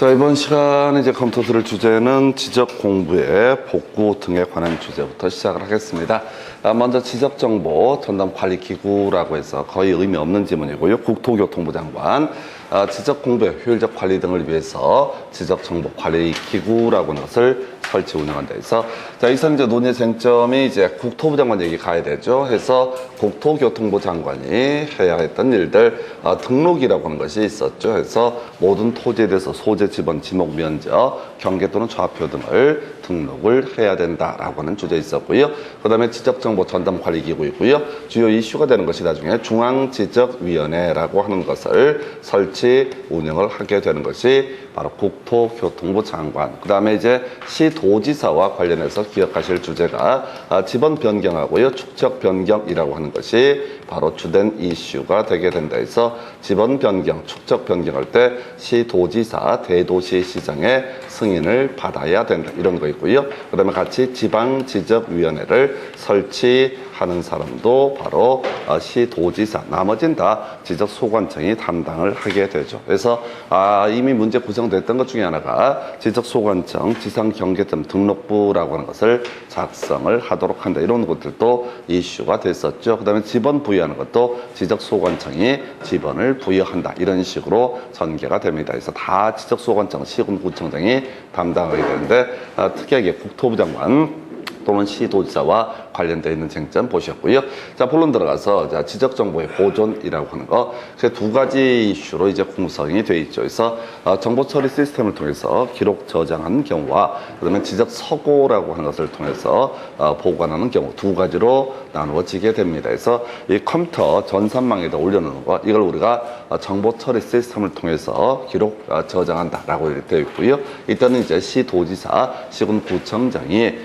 자, 이번 시간에 이제 검토 들을 주제는 지적 공부의 복구 등에 관한 주제부터 시작을 하겠습니다. 먼저 지적정보 전담관리기구라고 해서 거의 의미 없는 지문이고요. 국토교통부 장관 지적 공부의 효율적 관리 등을 위해서 지적정보관리기구라고 하는 것을 설치 운영한 데 있어. 자, 이선 이제 논의 쟁점이 이제 국토부 장관 얘기 가야 되죠. 해서 국토교통부 장관이 해야 했던 일들 등록이라고 하는 것이 있었죠. 해서 모든 토지에 대해서 소재, 지번, 지목, 면적, 경계 또는 좌표 등을 등록을 해야 된다라고 하는 주제 있었고요. 그 다음에 지적정보 전담관리기구이고요. 주요 이슈가 되는 것이 나중에 중앙지적위원회라고 하는 것을 설치 운영을 하게 되는 것이 바로 국토교통부 장관. 그 다음에 이제 시도지사와 관련해서 기억하실 주제가 지번 변경하고요. 축척 변경이라고 하는 것이 바로 주된 이슈가 되게 된다 해서 지번 변경, 축척 변경할 때 시도지사, 대도시시장의 승인을 받아야 된다. 이런 거 있고요. 그 다음에 같이 지방지적위원회를 설치하는 사람도 바로 시도지사, 나머지는 다 지적소관청이 담당을 하게 되죠. 그래서 이미 문제 구성됐던 것 중에 하나가 지적소관청 지상경계점 등록부라고 하는 것을 작성을 하도록 한다. 이런 것들도 이슈가 됐었죠. 그 다음에 지번 부여하는 것도 지적소관청이 지번을 부여한다. 이런 식으로 전개가 됩니다. 그래서 다 지적소관청, 시군구청장이 담당하게 되는데 특이하게 국토부 장관 또는 시도지사와 관련되어 있는 쟁점 보셨고요. 자, 본론 들어가서 자, 지적정보의 보존이라고 하는 거, 그 두 가지 이슈로 이제 구성이 되어 있죠. 그래서 정보 처리 시스템을 통해서 기록 저장하는 경우와 그다음에 지적 서고라고 하는 것을 통해서 보관하는 경우 두 가지로 나누어지게 됩니다. 그래서 이 컴퓨터 전산망에다 올려놓는 거, 이걸 우리가 정보 처리 시스템을 통해서 기록 저장한다라고 되어 있고요. 이때는 이제 시도지사, 시군구청장이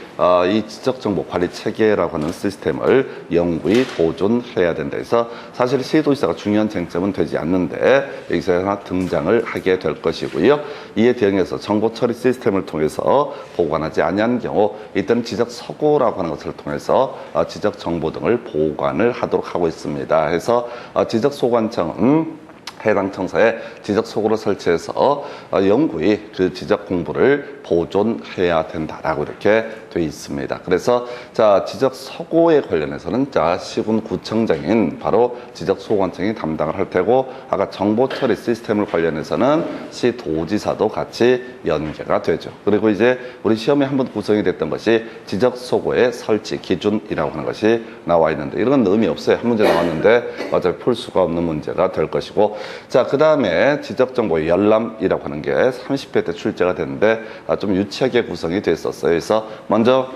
이 지적정보 관리 체계라고 하는 시스템을 영구히 보존해야 된다 해서 사실 시도지사가 중요한 쟁점은 되지 않는데 여기서 하나 등장을 하게 될 것이고요. 이에 대응해서 정보 처리 시스템을 통해서 보관하지 아니한 경우 이때는 지적 서고라고 하는 것을 통해서 지적 정보 등을 보관을 하도록 하고 있습니다. 해서 지적 소관청은 해당 청사에 지적 소고를 설치해서 영구히 그 지적 공부를 보존해야 된다라고 이렇게 되어 있습니다. 그래서 자, 지적 서고에 관련해서는 자, 시군구청장인 바로 지적 소관청이 담당을 할 테고 아까 정보 처리 시스템을 관련해서는 시도지사도 같이 연계가 되죠. 그리고 이제 우리 시험에 한번 구성이 됐던 것이 지적 소고의 설치 기준이라고 하는 것이 나와 있는데 이런 건 의미 없어요. 한 문제 나왔는데 어차피 풀 수가 없는 문제가 될 것이고 자, 그 다음에 지적정보의 열람이라고 하는 게 30회 때 출제가 됐는데 좀 유치하게 구성이 됐었어요. 그래서 먼저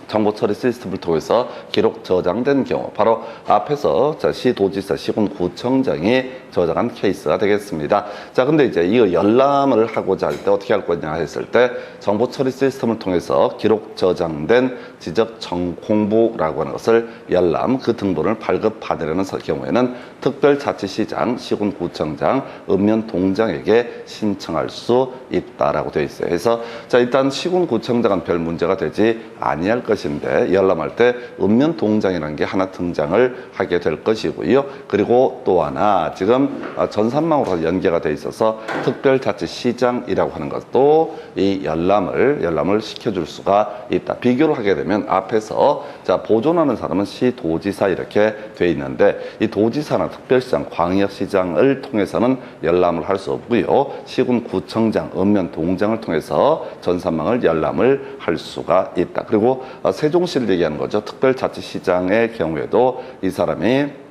정보 처리 시스템을 통해서 기록 저장된 경우 바로 앞에서 시도지사, 시군구청장이 저장한 케이스가 되겠습니다. 자, 근데 이제 이거 열람을 하고자 할 때 어떻게 할 거냐 했을 때 정보 처리 시스템을 통해서 기록 저장된 지적 공부라고 하는 것을 열람, 그 등본을 발급받으려는 경우에는 특별자치시장, 시군구청장, 읍면동장에게 신청할 수 있다라고 되어 있어요. 그래서 자, 일단 시군구청장은 별 문제가 되지 아니할 것인데 열람할 때 읍면동장이라는 게 하나 등장을 하게 될 것이고요. 그리고 또 하나 지금 전산망으로 연계가 돼 있어서 특별자치시장이라고 하는 것도 이 열람을 시켜줄 수가 있다. 비교를 하게 되면 앞에서 자, 보존하는 사람은 시도지사 이렇게 돼 있는데 이 도지사나 특별시장, 광역시장을 통해서는 열람을 할 수 없고요. 시군구청장, 읍면동장을 통해서 전산망을 열람을 할 수가 있다. 그리고 세종시를 얘기하는 거죠. 특별자치시장의 경우에도 이 사람이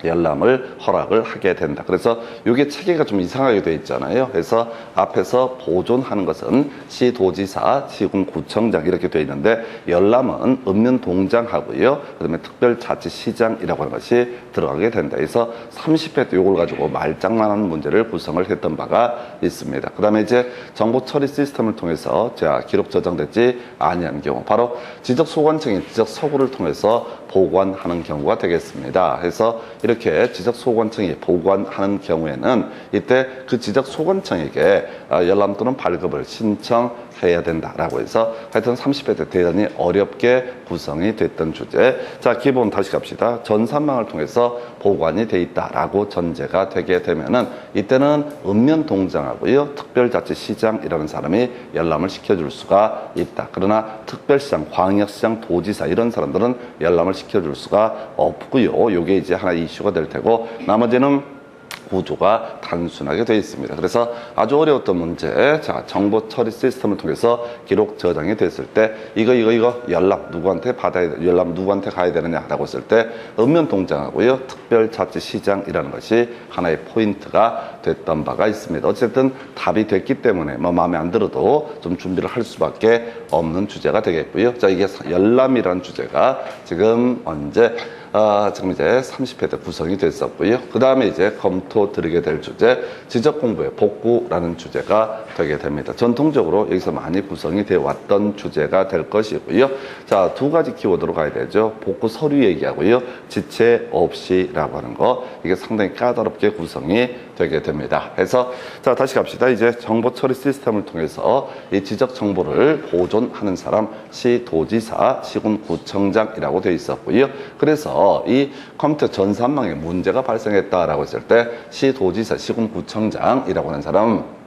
열람을 허락을 하게 된다. 그래서 이게 체계가 좀 이상하게 돼 있잖아요. 그래서 앞에서 보존하는 것은 시도지사, 시군구청장 이렇게 돼 있는데 열람은 읍면동장하고요. 그다음에 특별자치시장이라고 하는 것이 들어가게 된다. 그래서 30회 때 이걸 가지고 말장난하는 문제를 구성을 했던 바가 있습니다. 그다음에 이제 정보 처리 시스템을 통해서 자, 기록 저장되지 아니한 경우 바로 지적소관청이 지적서고를 통해서 보관하는 경우가 되겠습니다. 그래서 이렇게 지적소관청이 보관하는 경우에는 이때 그 지적소관청에게 열람 또는 발급을 신청해 해야 된다라고 해서 하여튼 30회 때 대단히 어렵게 구성이 됐던 주제. 자, 기본 다시 갑시다. 전산망을 통해서 보관이 돼 있다라고 전제가 되게 되면은 이때는 읍면동장하고요 특별자치시장이라는 사람이 열람을 시켜줄 수가 있다. 그러나 특별시장, 광역시장, 도지사 이런 사람들은 열람을 시켜줄 수가 없고요. 요게 이제 하나 이슈가 될 테고, 나머지는 구조가 단순하게 되어 있습니다. 그래서 아주 어려웠던 문제, 자, 정보 처리 시스템을 통해서 기록 저장이 됐을 때 이거 열람 누구한테 받아야 돼, 열람 누구한테 가야 되느냐라고 했을 때 읍면동장하고요 특별자치시장이라는 것이 하나의 포인트가 됐던 바가 있습니다. 어쨌든 답이 됐기 때문에 뭐 마음에 안 들어도 좀 준비를 할 수밖에 없는 주제가 되겠고요. 자, 이게 열람이라는 주제가 지금 지금 이제 30회 때 구성이 됐었고요. 그 다음에 이제 검토 드리게 될 주제, 지적 공부의 복구라는 주제가 되게 됩니다. 전통적으로 여기서 많이 구성이 되어 왔던 주제가 될 것이고요. 자, 두 가지 키워드로 가야 되죠. 복구 서류 얘기하고요. 지체 없이라고 하는 거, 이게 상당히 까다롭게 구성이 되게 됩니다. 그래서 자, 다시 갑시다. 이제 정보 처리 시스템을 통해서 이 지적 정보를 보존하는 사람, 시도지사, 시군구청장이라고 되어 있었고요. 그래서 이 컴퓨터 전산망에 문제가 발생했다라고 했을 때 시도지사, 시군구청장이라고 하는 사람,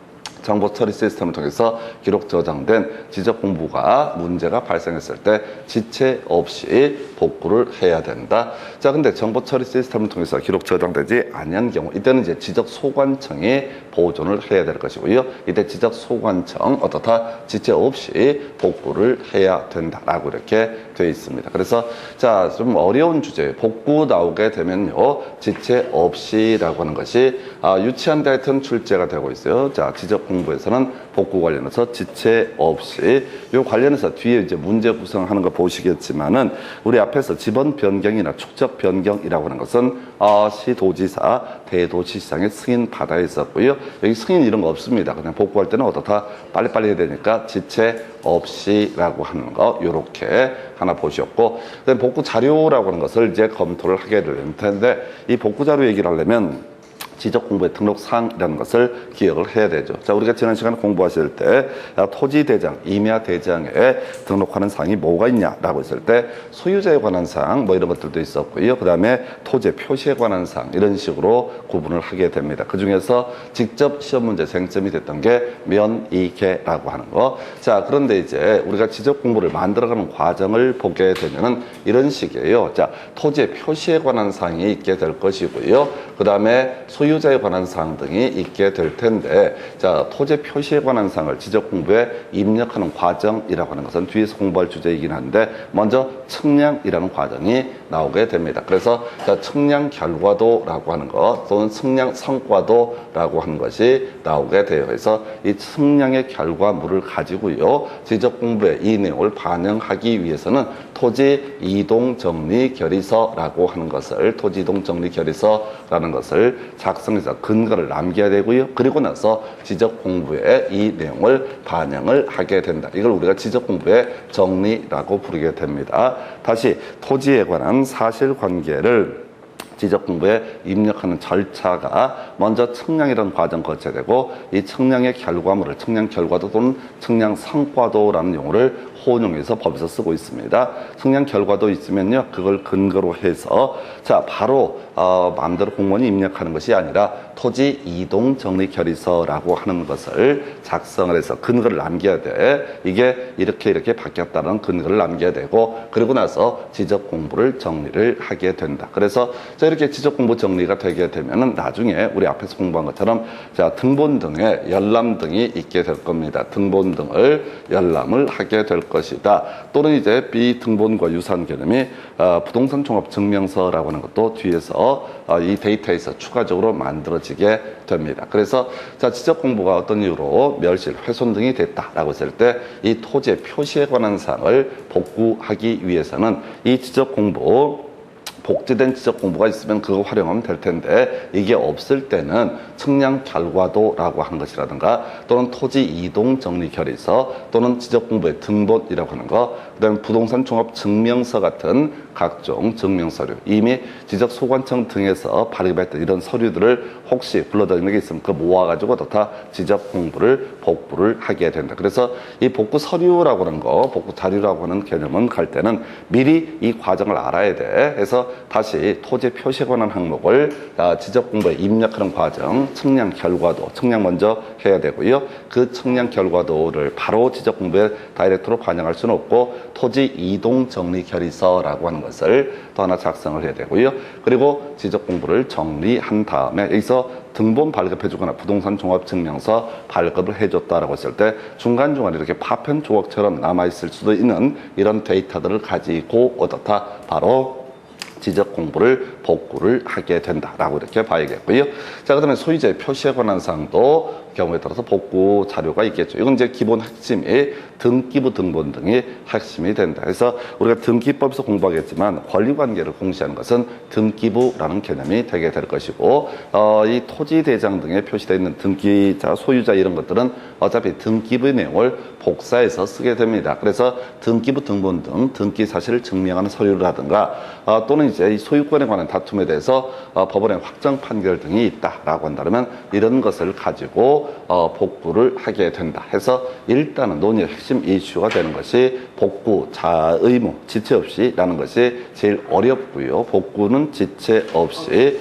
정보 처리 시스템을 통해서 기록 저장된 지적 공부가 문제가 발생했을 때 지체 없이 복구를 해야 된다. 자, 근데 정보 처리 시스템을 통해서 기록 저장되지 아니한 경우, 이때는 이제 지적 소관청이 보존을 해야 될 것이고요. 이때 지적 소관청 어떻다, 지체 없이 복구를 해야 된다라고 이렇게 되어 있습니다. 그래서 자, 좀 어려운 주제, 복구 나오게 되면요, 지체 없이라고 하는 것이 유치한 데 하여튼 출제가 되고 있어요. 자, 지적 공부에서는 복구 관련해서 지체 없이, 요 관련해서 뒤에 이제 문제 구성하는 거 보시겠지만은 우리 앞에서 지번 변경이나 축적 변경이라고 하는 것은 시도지사, 대도시장의 승인 받아 있었고요. 여기 승인 이런 거 없습니다. 그냥 복구할 때는 어떻다, 빨리빨리 해야 되니까 지체 없이라고 하는 거, 요렇게 하나 보셨고, 그다음에 복구 자료라고 하는 것을 이제 검토를 하게 될 텐데, 이 복구 자료 얘기를 하려면 지적 공부의 등록 사항이라는 것을 기억을 해야 되죠. 자, 우리가 지난 시간에 공부하실 때 토지 대장, 임야 대장에 등록하는 사항이 뭐가 있냐라고 했을 때 소유자에 관한 사항 뭐 이런 것들도 있었고요. 그 다음에 토지 표시에 관한 사항, 이런 식으로 구분을 하게 됩니다. 그 중에서 직접 시험 문제 쟁점이 됐던 게 면이계라고 하는 거. 자, 그런데 이제 우리가 지적 공부를 만들어가는 과정을 보게 되면은 이런 식이에요. 자, 토지의 표시에 관한 사항이 있게 될 것이고요. 그 다음에 소유자에 관한 사항 등이 있게 될 텐데, 자, 토지 표시에 관한 사항을 지적 공부에 입력하는 과정이라고 하는 것은 뒤에서 공부할 주제이긴 한데, 먼저 측량이라는 과정이 나오게 됩니다. 그래서 자, 측량 결과도라고 하는 것, 또는 측량 성과도라고 하는 것이 나오게 돼요. 그래서 이 측량의 결과물을 가지고요, 지적 공부에 이 내용을 반영하기 위해서는 토지 이동 정리 결의서라고 하는 것을, 토지 이동 정리 결의서라는 것을 작성해서 근거를 남겨야 되고요. 그리고 나서 지적 공부에 이 내용을 반영을 하게 된다. 이걸 우리가 지적 공부의 정리라고 부르게 됩니다. 다시 토지에 관한 사실관계를 지적 공부에 입력하는 절차가 먼저 측량이라는 과정 거쳐야 되고, 이 측량의 결과물을 측량 결과도 또는 측량 성과도라는 용어를 혼용해서 법에서 쓰고 있습니다. 측량 결과도 있으면요, 그걸 근거로 해서 자, 바로 마음대로 공무원이 입력하는 것이 아니라 토지 이동 정리 결의서라고 하는 것을 작성을 해서 근거를 남겨야 돼. 이게 이렇게 바뀌었다는 근거를 남겨야 되고, 그리고 나서 지적 공부를 정리를 하게 된다. 그래서 자, 이렇게 지적 공부 정리가 되게 되면은 나중에 우리 앞에서 공부한 것처럼 자, 등본 등에 열람 등이 있게 될 겁니다. 등본 등을 열람을 하게 될 것이다. 또는 이제 비등본과 유사한 개념이 부동산 종합 증명서라고 하는 것도 뒤에서 이 데이터에서 추가적으로 만들어지게 됩니다. 그래서 자, 지적 공부가 어떤 이유로 멸실, 훼손 등이 됐다라고 했을 때 이 토지의 표시에 관한 사항을 복구하기 위해서는 이 지적 공부 복제된 지적 공부가 있으면 그거 활용하면 될 텐데 이게 없을 때는 측량 결과도라고 하는 것이라든가 또는 토지 이동 정리 결의서 또는 지적 공부의 등본이라고 하는 거, 그다음에 부동산 종합 증명서 같은 각종 증명 서류, 이미 지적 소관청 등에서 발급했던 이런 서류들을 혹시 불러다니는 게 있으면 그거 모아가지고 다 지적 공부를 복구를 하게 된다. 그래서 이 복구 서류라고 하는 거, 복구 자료라고 하는 개념은 갈 때는 미리 이 과정을 알아야 돼. 해서 다시 토지 표시에 관한 항목을 지적 공부에 입력하는 과정, 측량 결과도, 측량 먼저 해야 되고요. 그 측량 결과도를 바로 지적 공부에 다이렉트로 반영할 수는 없고 토지 이동 정리 결의서라고 하는 것을 또 하나 작성을 해야 되고요. 그리고 지적 공부를 정리한 다음에 여기서 등본 발급해주거나 부동산 종합증명서 발급을 해줬다라고 했을 때 중간중간에 이렇게 파편 조각처럼 남아있을 수도 있는 이런 데이터들을 가지고 어떻다 바로 지적 공부를 복구를 하게 된다라고 이렇게 봐야겠고요. 자, 그다음에 소유자의 표시에 관한 사항도 경우에 따라서 복구 자료가 있겠죠. 이건 이제 기본 핵심이 등기부 등본 등이 핵심이 된다. 그래서 우리가 등기법에서 공부하겠지만 권리관계를 공시하는 것은 등기부라는 개념이 되게 될 것이고 이 토지대장 등에 표시되어 있는 등기자, 소유자 이런 것들은 어차피 등기부의 내용을 복사해서 쓰게 됩니다. 그래서 등기부 등본 등 등기 사실을 증명하는 서류라든가 또는 이제 이 소유권에 관한 다툼에 대해서 법원의 확정 판결 등이 있다라고 한다면 이런 것을 가지고 복구를 하게 된다 해서 일단은 논의의 핵심 이슈가 되는 것이 복구 자의무 지체 없이라는 것이 제일 어렵고요. 복구는 지체 없이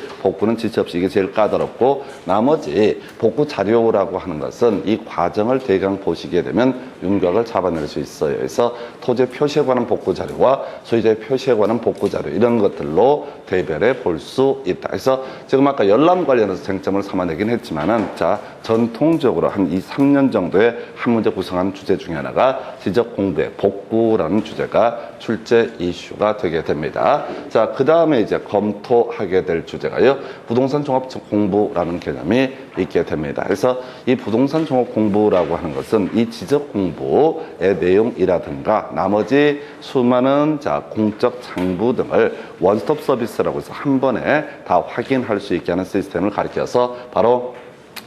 이게 제일 까다롭고 나머지 복구 자료라고 하는 것은 이 과정을 대강 보시게 되면 윤곽을 잡아낼 수 있어요. 그래서 토지 표시에 관한 복구 자료와 소유자의 표시에 관한 복구 자료 이런 것들로 대별해 볼 수 있다. 그래서 지금 아까 열람 관련해서 쟁점을 삼아내긴 했지만은 자 전통적으로 한 3년 정도의 한 문제 구성하는 주제 중에 하나가 지적 공부의 복구라는 주제가 출제 이슈가 되게 됩니다. 자, 그 다음에 이제 검토하게 될 주제가요. 부동산 종합 공부라는 개념이 있게 됩니다. 그래서 이 부동산 종합 공부라고 하는 것은 이 지적 공부의 내용이라든가 나머지 수많은 공적 장부 등을 원스톱 서비스라고 해서 한 번에 다 확인할 수 있게 하는 시스템을 가리켜서 바로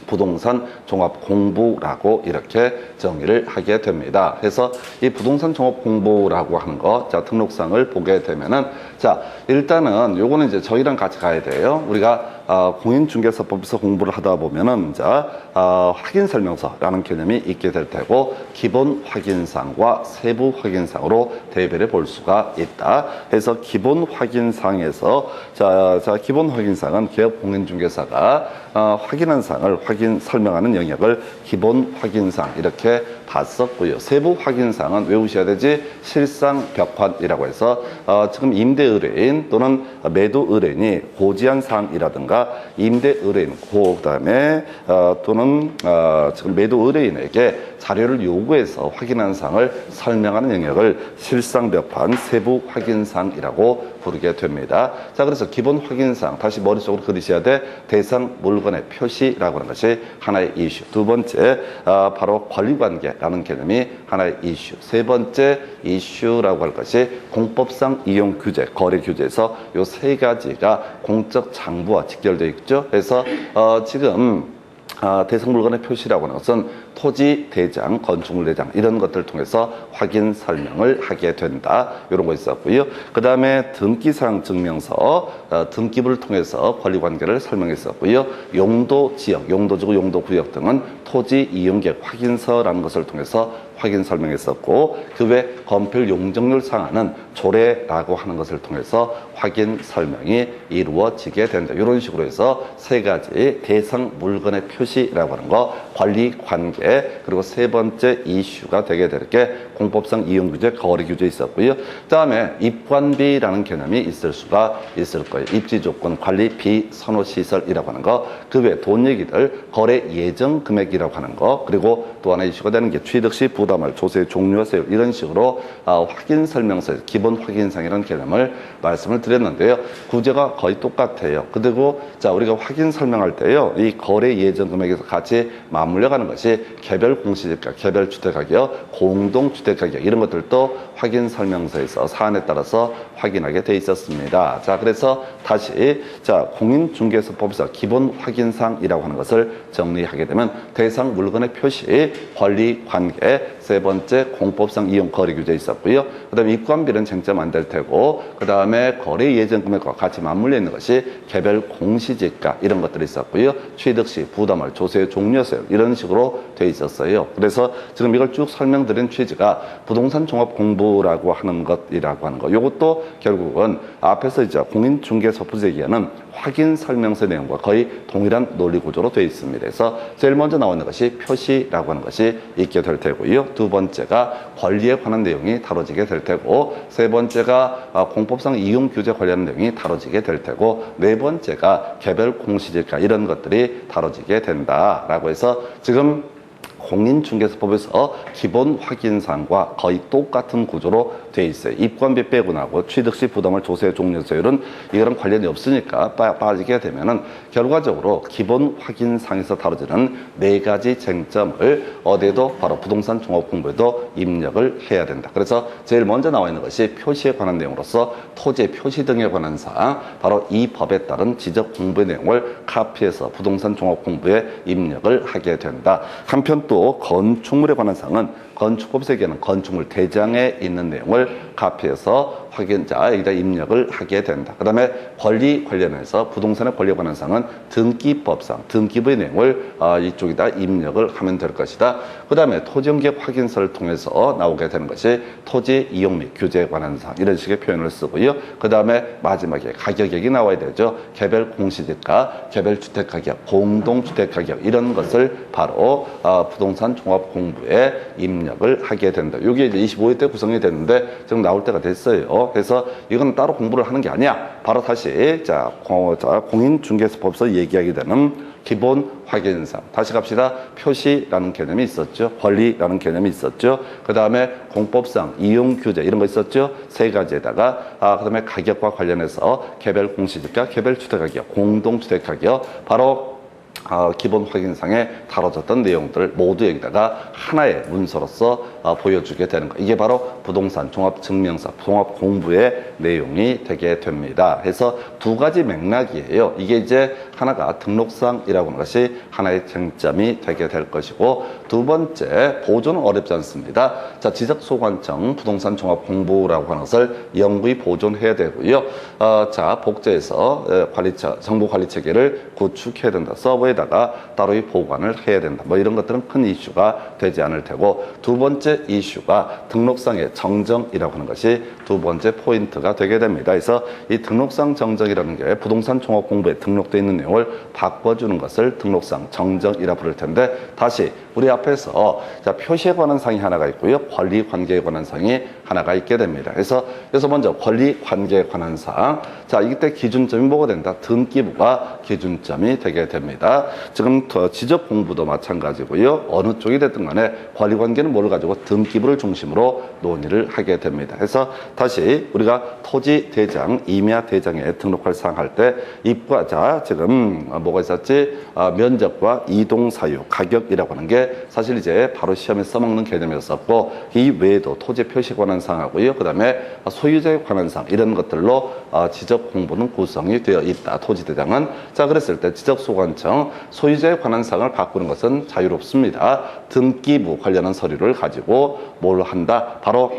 부동산 종합 공부라고 이렇게 정의를 하게 됩니다. 그래서 이 부동산 종합 공부라고 하는 거, 등록상을 보게 되면은, 일단은 요거는 이제 저희랑 같이 가야 돼요. 우리가 공인중개사법에서 공부를 하다 보면은 확인 설명서라는 개념이 있게 될 테고 기본 확인사항과 세부 확인사항으로 대별해 볼 수가 있다. 그래서 기본 확인사항에서 기본 확인사항은 기업 공인중개사가 확인한 사항을 확인 설명하는 영역을 기본 확인사항 이렇게 봤었고요. 세부 확인사항은 외우셔야 되지 실상 벽환이라고 해서 지금 임대 의뢰인 또는 매도 의뢰인이 고지한 사항이라든가 임대 의뢰인 그다음에 또는 지금 매도 의뢰인에게 자료를 요구해서 확인한 사항을 설명하는 영역을 실상 벽환 세부 확인사항이라고 부르게 됩니다. 자, 그래서 기본 확인사항 다시 머릿속으로 그리셔야 돼. 대상 물건의 표시라고 하는 것이 하나의 이슈. 두 번째 바로 권리관계라는 개념이 하나의 이슈. 세 번째 이슈라고 할 것이 공법상 이용 규제, 거래 규제에서 요 세 가지가 공적 장부와 직결되어 있죠. 그래서 지금 대상 물건의 표시라고 하는 것은 토지 대장, 건축물 대장 이런 것들을 통해서 확인 설명을 하게 된다. 이런 거 있었고요. 그 다음에 등기사항 증명서, 등기부를 통해서 권리관계를 설명했었고요. 용도 지역, 용도지구, 용도구역 등은 토지 이용계획 확인서라는 것을 통해서 확인 설명했었고 그 외 건폐율 용적률 상한은 조례라고 하는 것을 통해서 확인 설명이 이루어지게 된다. 이런 식으로 해서 세 가지 대상 물건의 표시라고 하는 거, 권리 관계, 그리고 세 번째 이슈가 되게 될 게 공법상 이용 규제, 거래 규제 있었고요. 그다음에 입관비라는 개념이 있을 수가 있을 거예요. 입지 조건, 관리 비, 선호 시설이라고 하는 거, 그 외 돈 얘기들, 거래 예정 금액이라고 등기부등록이라고 하는 거, 그리고 또 하나 이슈가 되는 게 취득 시 부담을 조세 종료하세요. 이런 식으로 확인 설명서, 기본 확인상이라는 개념을 말씀을 드렸는데요. 구제가 거의 똑같아요. 그리고 자, 우리가 확인 설명할 때요, 이 거래 예정 금액에서 같이 맞물려 가는 것이 개별 공시지가, 개별 주택가격, 공동 주택가격 이런 것들도 확인 설명서에서 사안에 따라서 확인하게 돼 있었습니다. 자, 그래서 다시 자, 공인중개사법에서 기본 확인상이라고 하는 것을 정리하게 되면 대상 물건의 표시, 권리 관계, 세 번째 공법상 이용 거래 규제 있었고요. 그다음에 입관비는 쟁점 안 될 테고, 그다음에 거래 예정 금액과 같이 맞물려 있는 것이 개별 공시지가 이런 것들이 있었고요. 취득 시 부담을 조세 종료세요. 이런 식으로 돼 있었어요. 그래서 지금 이걸 쭉 설명드린 취지가 부동산 종합 공부라고 하는 것이라고 하는 거. 이것도 결국은 앞에서 이제 공인중개사법에서 얘기하는 확인 설명서 내용과 거의 동일한 논리 구조로 되어 있습니다. 그래서 제일 먼저 나오는 것이 표시라고 하는 것이 있게 될 테고요. 두 번째가 권리에 관한 내용이 다뤄지게 될 테고, 세 번째가 공법상 이용 규제 관련 내용이 다뤄지게 될 테고, 네 번째가 개별 공시지가 이런 것들이 다뤄지게 된다라고 해서 지금 공인중개사법에서 기본 확인사항과 거의 똑같은 구조로 되어 있어요. 입관비 빼고 나고 취득 시 부담을 조세 종료세율은 이거랑 관련이 없으니까 빠지게 되면은 결과적으로 기본 확인사항에서 다뤄지는 네 가지 쟁점을 어디에도 바로 부동산 종합공부에도 입력을 해야 된다. 그래서 제일 먼저 나와 있는 것이 표시에 관한 내용으로서 토지의 표시 등에 관한 사항, 바로 이 법에 따른 지적 공부의 내용을 카피해서 부동산 종합공부에 입력을 하게 된다. 한편 또 건축물에 관한 사항은 건축법에서 얘기하는 건축물 대장에 있는 내용을 카피해서 확인자에다 입력을 하게 된다. 그 다음에 권리 관련해서 부동산의 권리에 관한 사항은 등기법상 등기부의 내용을 이쪽에다 입력을 하면 될 것이다. 그 다음에 토지용객 확인서를 통해서 나오게 되는 것이 토지 이용 및 규제에 관한 사항, 이런 식의 표현을 쓰고요. 그 다음에 마지막에 가격액이 나와야 되죠. 개별 공시지가, 개별 주택가격, 공동주택가격 이런 것을 바로 부동산 종합공부에 입력을 하게 된다. 이게 이제 25회 때 구성이 됐는데 지금 나올 때가 됐어요. 그래서 이건 따로 공부를 하는 게 아니야. 바로 다시 자 공인중개사법에서 얘기하게 되는 기본 확인상. 다시 갑시다. 표시라는 개념이 있었죠. 권리라는 개념이 있었죠. 그 다음에 공법상 이용 규제 이런 거 있었죠. 세 가지에다가 그 다음에 가격과 관련해서 개별 공시지가, 개별 주택가격, 공동주택가격, 바로 기본 확인상에 다뤄졌던 내용들을 모두 여기다가 하나의 문서로서 보여주게 되는 거. 이게 바로 부동산 종합증명서, 종합공부의 내용이 되게 됩니다. 그래서 두 가지 맥락이에요. 이게 이제 하나가 등록상이라고 하는 것이 하나의 쟁점이 되게 될 것이고, 두 번째 보존은 어렵지 않습니다. 자, 지적소관청 부동산 종합공부라고 하는 것을 영구히 보존해야 되고요. 자, 복제해서 정보 관리 체계를 구축해야 된다. 서버에다가 따로 보관을 해야 된다. 뭐 이런 것들은 큰 이슈가 되지 않을 테고, 두 번째 이슈가 등록상의 정정이라고 하는 것이 두 번째 포인트가 되게 됩니다. 그래서 이 등록상 정정이라는 게 부동산 종합공부에 등록되어 있는 내용을 바꿔주는 것을 등록상 정정이라 부를 텐데, 다시 우리 앞에서 자, 표시에 관한 사항이 하나가 있고요. 권리 관계에 관한 사항이 하나가 있게 됩니다. 그래서 먼저 권리 관계에 관한 사항. 자, 이때 기준점이 뭐가 된다? 등기부가 기준점이 되게 됩니다. 지금 지적 공부도 마찬가지고요. 어느 쪽이 됐든 간에 권리 관계는 뭘 가지고 등기부를 중심으로 논의를 하게 됩니다. 그래서 다시 우리가 토지 대장, 임야 대장에 등록할 사항 할 때 입과자 지금 뭐가 있었지? 면적과 이동 사유, 가격이라고 하는 게 사실 이제 바로 시험에 써먹는 개념이었었고, 이 외에도 토지 표시에 관한 사항하고요. 그 다음에 소유자에 관한 사항 이런 것들로 지적 공부는 구성이 되어 있다. 토지 대장은. 자, 그랬을 때 지적소관청 소유자에 관한 사항을 바꾸는 것은 자유롭습니다. 등기부 관련한 서류를 가지고 뭘 한다? 바로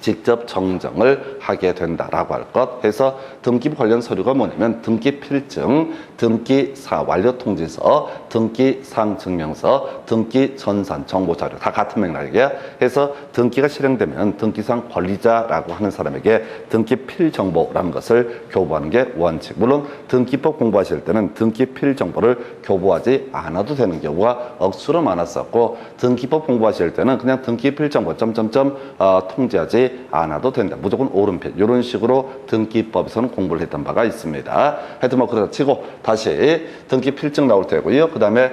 직접 정정을 하게 된다라고 할 것. 해서 등기부 관련 서류가 뭐냐면 등기필증, 등기사 완료통지서, 등기사항증명서, 등기전산 정보자료 다 같은 맥락이에요. 해서 등기가 실행되면 등기상 권리자라고 하는 사람에게 등기필 정보라는 것을 교부하는 게 원칙. 물론 등기법 공부하실 때는 등기필 정보를 교부하지 않아도 되는 경우가 억수로 많았었고, 등기법 공부하실 때는 그냥 등기필 정보 통지하지 하지 않아도 된다. 무조건 오른편. 이런 식으로 등기법에서는 공부를 했던 바가 있습니다. 하여튼 뭐 그러다 치고 다시 등기 필증 나올 테고요. 그 다음에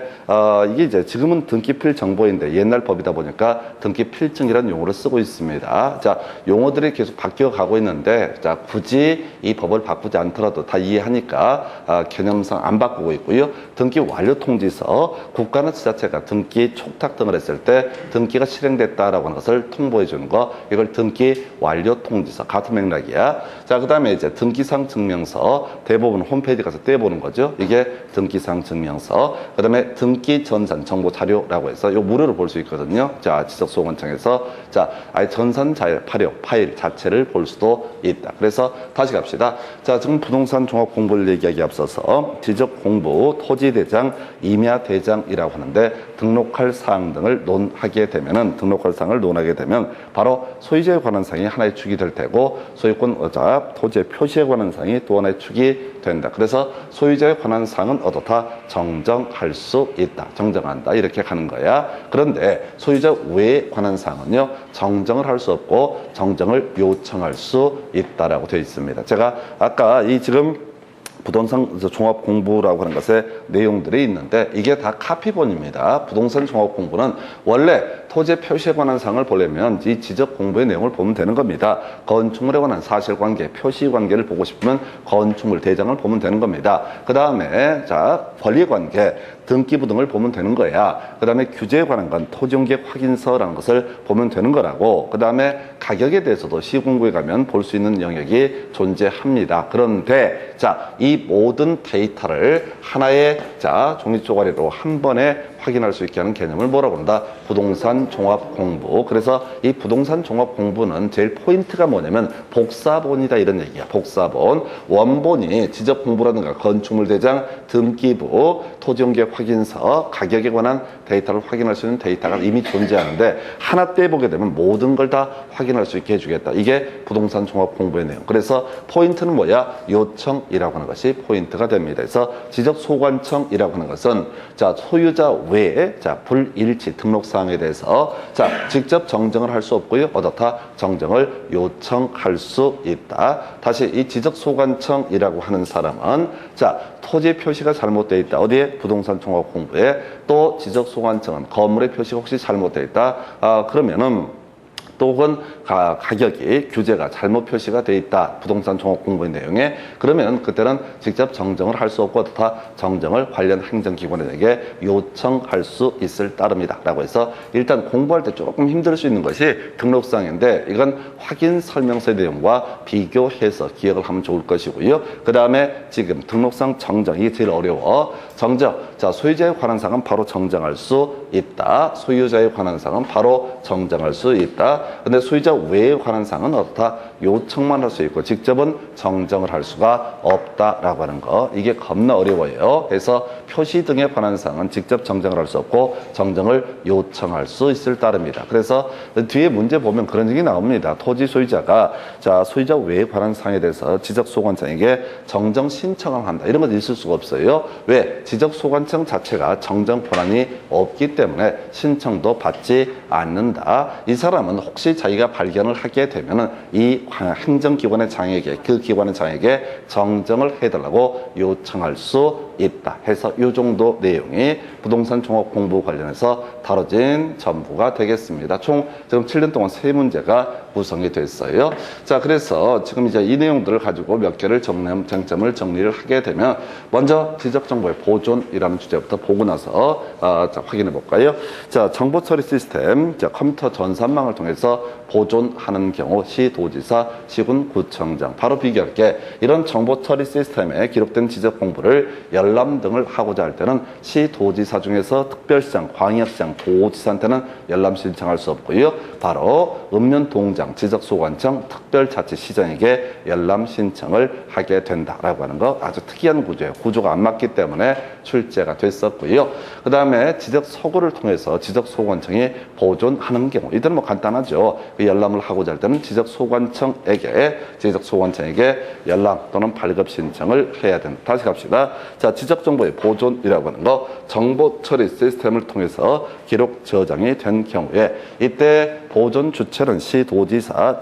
이게 이제 지금은 등기필 정보인데 옛날 법이다 보니까 등기 필증이라는 용어를 쓰고 있습니다. 자, 용어들이 계속 바뀌어 가고 있는데, 자, 굳이 이 법을 바꾸지 않더라도 다 이해하니까 개념상 안 바꾸고 있고요. 등기 완료 통지서, 국가나 지자체가 등기 촉탁 등을 했을 때 등기가 실행됐다라고 하는 것을 통보해 주는 거, 이걸 등기 완료 통지서, 같은 맥락이야. 자, 그 다음에 이제 등기상 증명서, 대부분 홈페이지 가서 떼보는 거죠. 이게 등기상 증명서. 그 다음에 등기 전산 정보 자료라고 해서 이거 무료로 볼 수 있거든요. 자, 지적소관청에서 자, 아예 전산 파일 자체를 볼 수도 있다. 그래서 다시 갑시다. 자, 지금 부동산 종합 공부를 얘기하기 앞서서 지적 공부, 토지 대장, 임야 대장이라고 하는데 등록할 사항 등을 논하게 되면은 등록할 사항을 논하게 되면 바로 소유자에 관한 사항이 하나의 축이 될 테고 소유권 어자, 토지의 표시에 관한 사항이 또 하나의 축이 된다. 그래서 소유자에 관한 사항은 어떻다? 정정할 수 있다. 정정한다. 이렇게 가는 거야. 그런데 소유자 외에 관한 사항은요, 정정을 할 수 없고 정정을 요청할 수 있다라고 되어 있습니다. 제가 아까 이 지금 부동산 종합 공부라고 하는 것에 내용들이 있는데 이게 다 카피본입니다. 부동산 종합 공부는 원래 토지 표시에 관한 사항을 보려면 이 지적 공부의 내용을 보면 되는 겁니다. 건축물에 관한 사실관계, 표시관계를 보고 싶으면 건축물 대장을 보면 되는 겁니다. 그 다음에 자, 권리관계, 등기부 등을 보면 되는 거야. 그 다음에 규제에 관한 건 토지용객 확인서라는 것을 보면 되는 거라고. 그 다음에 가격에 대해서도 시공부에 가면 볼 수 있는 영역이 존재합니다. 그런데 자, 이 모든 데이터를 하나의 자, 종이 쪼가리로 한 번에 확인할 수 있게 하는 개념을 뭐라고 한다? 부동산 종합 공부. 그래서 이 부동산 종합 공부는 제일 포인트가 뭐냐면 복사본이다 이런 얘기야. 복사본. 원본이 지적 공부라든가 건축물 대장, 등기부, 토지용객 확인서, 가격에 관한 데이터를 확인할 수 있는 데이터가 이미 존재하는데 하나 떼보게 되면 모든 걸 다 확인할 수 있게 해주겠다. 이게 부동산 종합 공부의 내용. 그래서 포인트는 뭐야? 요청이라고 하는 것이 포인트가 됩니다. 그래서 지적소관청이라고 하는 것은 자, 소유자 외에 자, 불일치 등록사항에 대해서 자, 직접 정정을 할 수 없고요. 어떻다? 정정을 요청할 수 있다. 다시 이 지적소관청이라고 하는 사람은 자, 토지 표시가 잘못되어 있다. 어디에? 부동산 종합 공부에. 또 지적소관청은 건물의 표시가 혹시 잘못되어 있다. 그러면은 또 혹은 가격이 규제가 잘못 표시가 돼 있다. 부동산 종합 공부의 내용에. 그러면 그때는 직접 정정을 할 수 없고 다 정정을 관련 행정기관에게 요청할 수 있을 따름이다. 라고 해서 일단 공부할 때 조금 힘들 수 있는 것이 등록사항인데 이건 확인 설명서의 내용과 비교해서 기억을 하면 좋을 것이고요. 그 다음에 지금 등록상 정정, 이게 제일 어려워. 정정. 자, 소유자에 관한 사항은 바로 정정할 수 있다. 소유자에 관한 사항은 바로 정정할 수 있다. 근데 소유자 외에 관한 사항은 어떻다? 요청만 할 수 있고 직접은 정정을 할 수가 없다라고 하는 거. 이게 겁나 어려워요. 그래서 표시 등에 관한 사항은 직접 정정을 할 수 없고 정정을 요청할 수 있을 따름이다. 그래서 뒤에 문제 보면 그런 얘기 나옵니다. 토지 소유자가 자, 소유자 외에 관한 사항에 대해서 지적소관청에게 정정 신청을 한다. 이런 건 있을 수가 없어요. 왜? 지적소관청 자체가 정정 권한이 없기 때문에 신청도 받지 않는다. 이 사람은 혹시 자기가 발견을 하게 되면은 이 행정기관의 장에게, 그 기관의 장에게 정정을 해달라고 요청할 수 있다 해서 이 정도 내용이 부동산 종합 공부 관련해서 다뤄진 전부가 되겠습니다. 총 지금 7년 동안 3문제가 구성이 됐어요. 자, 그래서 지금 이제 이 내용들을 가지고 몇 개를 쟁점을 정리를 하게 되면 먼저 지적정보의 보존이라는 주제부터 보고 나서 자, 확인해 볼까요? 자, 정보 처리 시스템, 자, 컴퓨터 전산망을 통해서 보존하는 경우 시도지사, 시군구청장 바로 비교할게. 이런 정보 처리 시스템에 기록된 지적 공부를 열람 등을 하고자 할 때는 시도지사 중에서 특별시장, 광역시장, 도지사한테는 열람 신청할 수 없고요. 바로 읍면동장, 지적소관청, 특별자치시장에게 열람 신청을 하게 된다라고 하는 거 아주 특이한 구조예요. 구조가 안 맞기 때문에 출제가 됐었고요. 그 다음에 지적소구를 통해서 지적소관청이 보존하는 경우, 이들은 뭐 간단하죠. 그 열람을 하고자 할 때는 지적소관청에게 열람 또는 발급 신청을 해야 된다. 다시 갑시다. 자, 지적정보의 보존이라고 하는 거, 정보 처리 시스템을 통해서 기록 저장이 된 경우에 이때 보존 주체는 시도지사,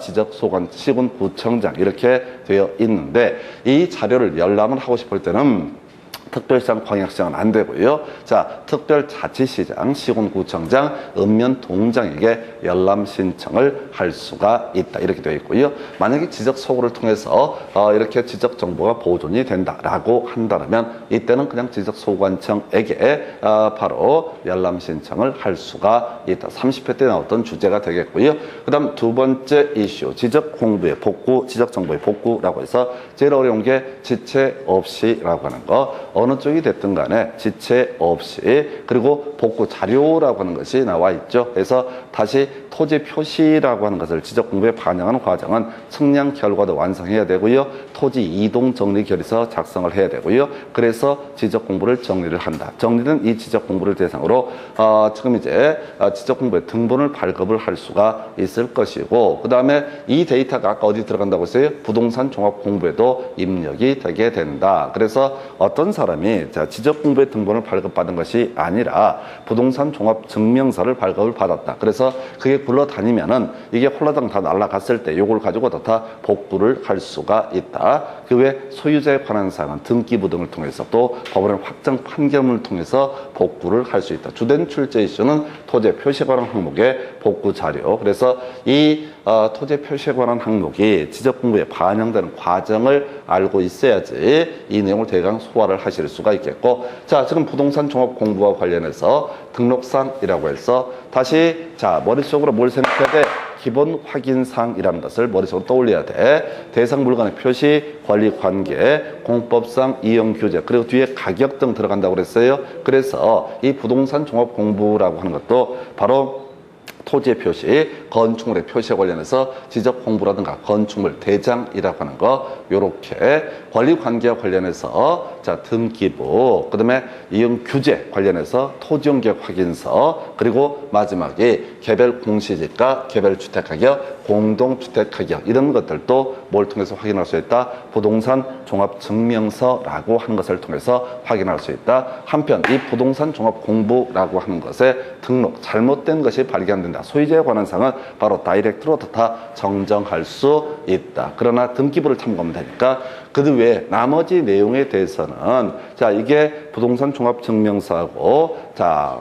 시군구청장 이렇게 되어 있는데, 이 자료를 열람을 하고 싶을 때는 특별시장, 광역시장은 안 되고요. 자, 특별자치시장, 시군구청장, 읍면동장에게 열람 신청을 할 수가 있다. 이렇게 되어 있고요. 만약에 지적소구를 통해서 이렇게 지적정보가 보존이 된다라고 한다면 이때는 그냥 지적소관청에게 바로 열람 신청을 할 수가 있다. 30회 때 나왔던 주제가 되겠고요. 그 다음 두 번째 이슈, 지적공부의 복구, 지적정보의 복구라고 해서 제일 어려운 게 지체 없이라고 하는 거. 어느 쪽이 됐든 간에 지체 없이, 그리고 복구 자료라고 하는 것이 나와 있죠. 그래서 다시 토지 표시라고 하는 것을 지적공부에 반영하는 과정은 측량 결과도 완성해야 되고요. 토지 이동 정리 결의서 작성을 해야 되고요. 그래서 지적공부를 정리를 한다. 정리는 이 지적공부를 대상으로 지금 이제 지적공부에 등본을 발급을 할 수가 있을 것이고, 그 다음에 이 데이터가 아까 어디 들어간다고 했어요? 부동산 종합공부에도 입력이 되게 된다. 그래서 어떤 사람이 지적공부의 등본을 발급받은 것이 아니라 부동산 종합증명서를 발급을 받았다. 그래서 그게 굴러다니면은 이게 홀라당 다 날아갔을 때 이걸 가지고 다 복구를 할 수가 있다. 그 외 소유자에 관한 사항은 등기부 등을 통해서 또 법원의 확정 판결문을 통해서 복구를 할 수 있다. 주된 출제 이슈는 토지 표시에 관한 항목의 복구 자료. 그래서 이 토지 표시에 관한 항목이 지적공부에 반영되는 과정을 알고 있어야지 이 내용을 대강 소화를 하실 수가 있겠고, 자, 지금 부동산 종합 공부와 관련해서 등록상이라고 해서 다시 머릿속으로 뭘 생각해야 돼? 기본 확인사항이라는 것을 머릿속으로 떠올려야 돼. 대상 물건의 표시, 관리 관계, 공법상 이용 규제, 그리고 뒤에 가격 등 들어간다고 그랬어요. 그래서 이 부동산 종합 공부라고 하는 것도 바로 토지의 표시, 건축물의 표시에 관련해서 지적 공부라든가 건축물 대장이라고 하는 거, 요렇게 권리 관계와 관련해서 등기부, 그 다음에 이용 규제 관련해서 토지용계획 확인서, 그리고 마지막에 개별 공시지가, 개별 주택 가격, 공동주택 가격, 이런 것들도 뭘 통해서 확인할 수 있다? 부동산 종합증명서라고 하는 것을 통해서 확인할 수 있다. 한편 이 부동산 종합 공부라고 하는 것에 등록 잘못된 것이 발견된다. 소유자에 관한 사항은 바로 다이렉트로 다 정정할 수 있다. 그러나 등기부를 참고하면 되니까 그 외에 나머지 내용에 대해서는 이게 부동산 종합증명서하고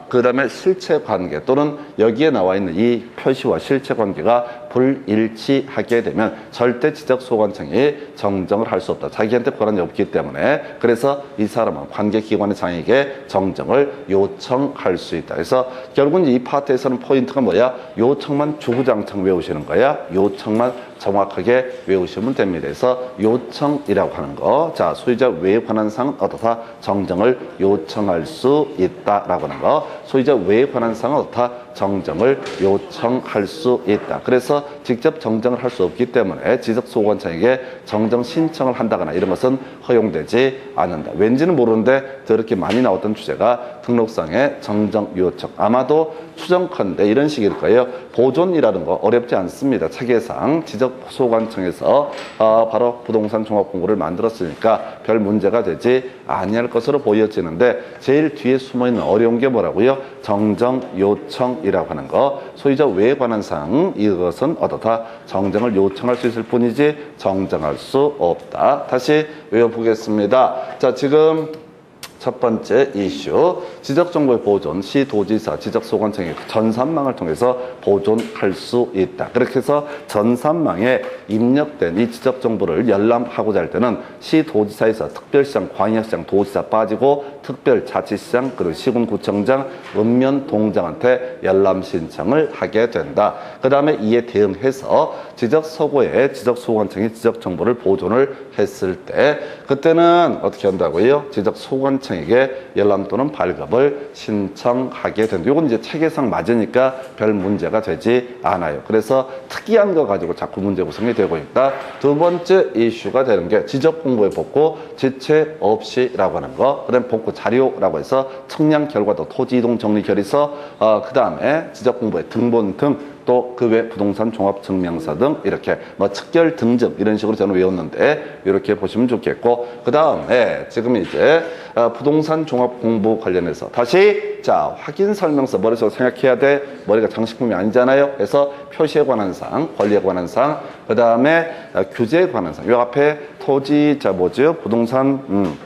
그 다음에 실체 관계 또는 여기에 나와 있는 이 표시와 실체 관계가 불일치하게 되면 절대 지적소관청이 정정을 할 수 없다. 자기한테 권한이 없기 때문에. 그래서 이 사람은 관계기관의 장에게 정정을 요청할 수 있다. 그래서 결국은 이 파트에서는 포인트가 뭐야? 요청만 주구장창 외우시는 거야. 요청만 정확하게 외우시면 됩니다. 그래서 요청이라고 하는 거, 소유자 외에 관한 사항은 어떻다? 정정을 요청할 수 있다라고 하는 거. 소유자 외에 관한 사항은 어떻다? 정정을 요청할 수 있다. 그래서 직접 정정을 할 수 없기 때문에 지적소관청에게 정정 신청을 한다거나 이런 것은 허용되지 않는다. 왠지는 모르는데 저렇게 많이 나왔던 주제가 등록상의 정정 요청. 아마도 추정컨대 이런 식일 거예요. 보존이라는 거 어렵지 않습니다. 체계상 지적소관청에서 바로 부동산 종합공고를 만들었으니까 별 문제가 되지 아니할 것으로 보여지는데, 제일 뒤에 숨어있는 어려운 게 뭐라고요? 정정 요청이라고 하는 거. 소유자 외에 관한 사항, 이것은 어떻다? 정정을 요청할 수 있을 뿐이지 정정할 수 없다. 다시 외워보겠습니다. 지금 첫 번째 이슈, 지적정보의 보존, 시도지사, 지적소관청의 전산망을 통해서 보존할 수 있다. 그렇게 해서 전산망에 입력된 이 지적정보를 열람하고자 할 때는 시도지사에서 특별시장, 광역시장, 도지사 빠지고 특별자치시장, 그리고 시군구청장, 읍면동장한테 열람 신청을 하게 된다. 그 다음에 이에 대응해서 지적서고에 지적소관청이 지적정보를 보존을 했을 때, 그때는 어떻게 한다고요? 지적소관청 보고통에게 열람 또는 발급을 신청하게 된다. 이건 이제 체계상 맞으니까 별 문제가 되지 않아요. 그래서 특이한 거 가지고 자꾸 문제 구성이 되고 있다. 두 번째 이슈가 되는 게 지적공부의 복구 지체 없이라고 하는 거. 그다음 복구 자료라고 해서 측량 결과도 토지 이동 정리 결의서, 그 다음에 지적공부의 등본 등, 또 그 외 부동산 종합증명서 등 이렇게 뭐 측결 등급 이런 식으로 저는 외웠는데 이렇게 보시면 좋겠고, 그 다음에 지금 이제 부동산 종합 공부 관련해서 다시 자 확인 설명서 머릿속으로 생각해야 돼. 머리가 장식품이 아니잖아요. 그래서 표시에 관한 사항, 권리에 관한 사항, 그 다음에 규제에 관한 사항. 요 앞에 토지 뭐죠? 부동산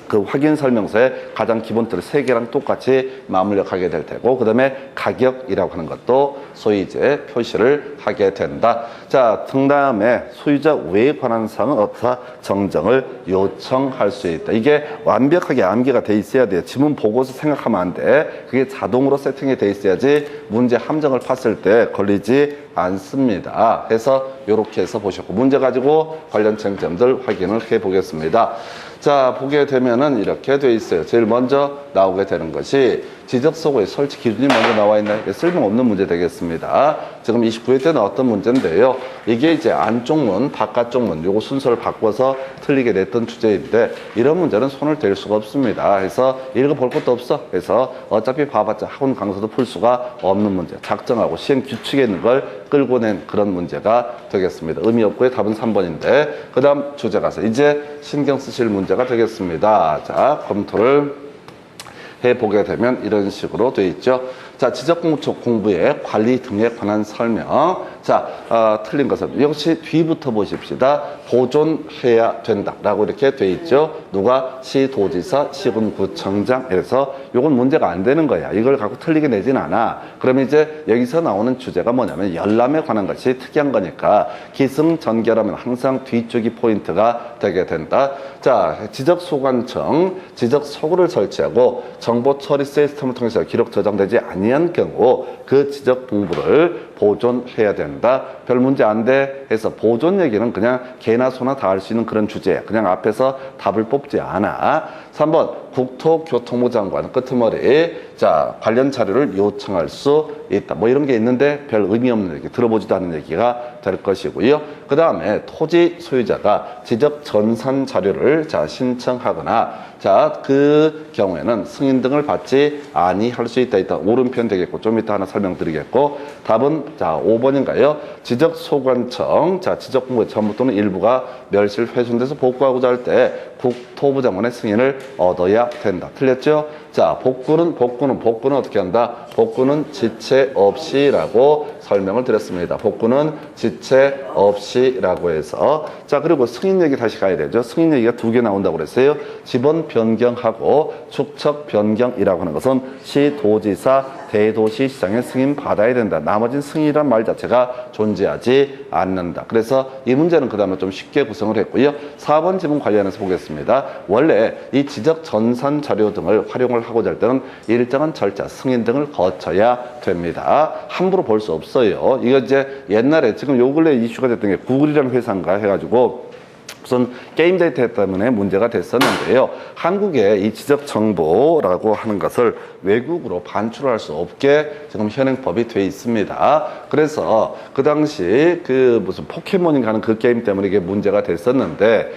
그 확인 설명서에 가장 기본 틀 3개랑 똑같이 맞물려 가게 될 테고, 그 다음에 가격이라고 하는 것도 소위 이제 표시를 하게 된다. 자, 그 다음에 소유자 외에 관한 사항은 어디서 정정을 요청할 수 있다. 이게 완벽하게 암기가 돼 있어야 돼요. 지문 보고서 생각하면 안 돼. 그게 자동으로 세팅이 돼 있어야지 문제 함정을 팠을 때 걸리지 않습니다. 그래서 이렇게 해서 보셨고, 문제 가지고 관련 쟁점들 확인을 해 보겠습니다. 자, 보게 되면은 이렇게 돼 있어요. 제일 먼저 나오게 되는 것이 지적소고의 설치 기준이 먼저 나와 있나요? 쓸모없는 문제 되겠습니다. 지금 29회 때 나왔던 문제인데요. 이게 이제 안쪽 문, 바깥쪽 문, 요거 순서를 바꿔서 틀리게 냈던 주제인데, 이런 문제는 손을 댈 수가 없습니다. 그래서 읽어볼 것도 없어. 그래서 어차피 봐봤자 학원 강사도 풀 수가 없는 문제. 작정하고 시행 규칙에 있는 걸 끌고 낸 그런 문제가 되겠습니다. 의미 없고요. 답은 3번인데, 그 다음 주제 가서 이제 신경 쓰실 문제가 되겠습니다. 자, 검토를 해보게 되면 이런 식으로 되어 있죠. 자, 지적공부의 관리 등에 관한 설명. 자, 틀린 것은 역시 뒤부터 보십시다. 보존해야 된다라고 이렇게 되어 있죠. 누가? 시도지사, 시군구청장. 그래서 이건 문제가 안 되는 거야. 이걸 갖고 틀리게 내진 않아. 그러면 이제 여기서 나오는 주제가 뭐냐면 열람에 관한 것이 특이한 거니까 기승전결하면 항상 뒤쪽이 포인트가 되게 된다. 자, 지적소관청, 지적소구를 설치하고 정보 처리 시스템을 통해서 기록 저장되지 아니한 경우 그 지적공부를 보존해야 된다. 별 문제 안 돼 해서 보존 얘기는 그냥 개나 소나 다 할 수 있는 그런 주제야. 그냥 앞에서 답을 뽑지 않아. 3번 국토교통부 장관 끄트머리. 자, 관련 자료를 요청할 수 있다. 뭐 이런 게 있는데 별 의미 없는 얘기, 들어보지도 않은 얘기가 될 것이고요. 그 다음에 토지 소유자가 지적 전산 자료를 자 신청하거나, 자, 그 경우에는 승인 등을 받지 아니할 수 있다. 일단 오른편 되겠고, 좀 이따 하나 설명드리겠고, 답은 자 5번인가요? 지적소관청, 자 지적공부 전부 또는 일부가 멸실 훼손돼서 복구하고자 할 때 국토부 장관의 승인을 얻어야 된다. 틀렸죠? 자, 복구는 어떻게 한다? 복구는 지체 없이라고 설명을 드렸습니다. 복구는 지체 없이라고 해서, 자, 그리고 승인 얘기 다시 가야 되죠. 승인 얘기가 2개 나온다고 그랬어요. 지번 변경하고 축척 변경이라고 하는 것은 시도지사, 대도시시장의 승인 받아야 된다. 나머진 승인이란 말 자체가 존재하지 않는다. 그래서 이 문제는 그 다음에 좀 쉽게 구성을 했고요. 4번 지문 관련해서 보겠습니다. 원래 이 지적 전산 자료 등을 활용을 하고자 할 때는 일정한 절차, 승인 등을 거쳐야 됩니다. 함부로 볼 수 없어요. 이거 이제 옛날에 지금 요 근래 이슈가 됐던 게 구글이라는 회사인가 해가지고 무슨 게임 데이터 때문에 문제가 됐었는데요. 한국의 이 지적 정보라고 하는 것을 외국으로 반출할 수 없게 지금 현행법이 돼 있습니다. 그래서 그 당시 그 무슨 포켓몬인가 하는 그 게임 때문에 이게 문제가 됐었는데,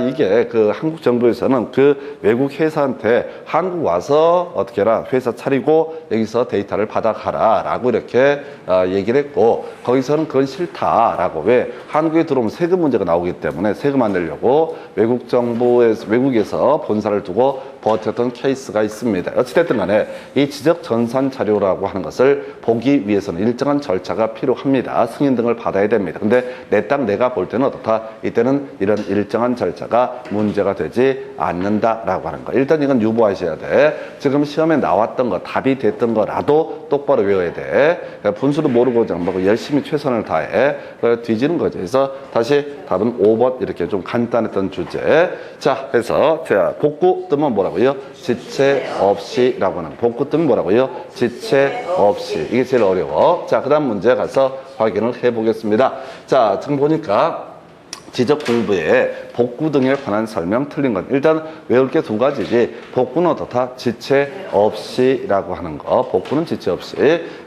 이게 그 한국 정부에서는 그 외국 회사한테 한국 와서 어떻게 해라, 회사 차리고 여기서 데이터를 받아가라 라고 이렇게 얘기를 했고, 거기서는 그건 싫다라고. 왜? 한국에 들어오면 세금 문제가 나오기 때문에 세금 안 내려고 외국 정부에서, 외국에서 본사를 두고 버텼던 케이스가 있습니다. 어찌됐든 간에 이 지적 전산 자료라고 하는 것을 보기 위해서는 일정한 절차가 필요합니다. 승인 등을 받아야 됩니다. 근데 내 땅 내가 볼 때는 어떻다? 이때는 이런 일정한 절차가 문제가 되지 않는다라고 하는 거. 일단 이건 유보하셔야 돼. 지금 시험에 나왔던 거, 답이 됐던 거라도 똑바로 외워야 돼. 분수도 모르고 그냥 열심히 최선을 다해. 뒤지는 거죠. 그래서 다시 답은 5번 이렇게 좀 간단했던 주제. 자, 해서 자, 복구 뜨면 뭐라고요? 지체 없이라고 하는. 복구 뜨면 뭐라고요? 지체 없이. 이게 제일 어려워. 자, 그 다음 문제 가서 확인을 해보겠습니다. 자, 지금 보니까 지적 공부에 복구 등에 관한 설명 틀린 건 일단 외울 게 두 가지지. 복구는 어떻다? 지체 없이라고 하는 거. 복구는 지체 없이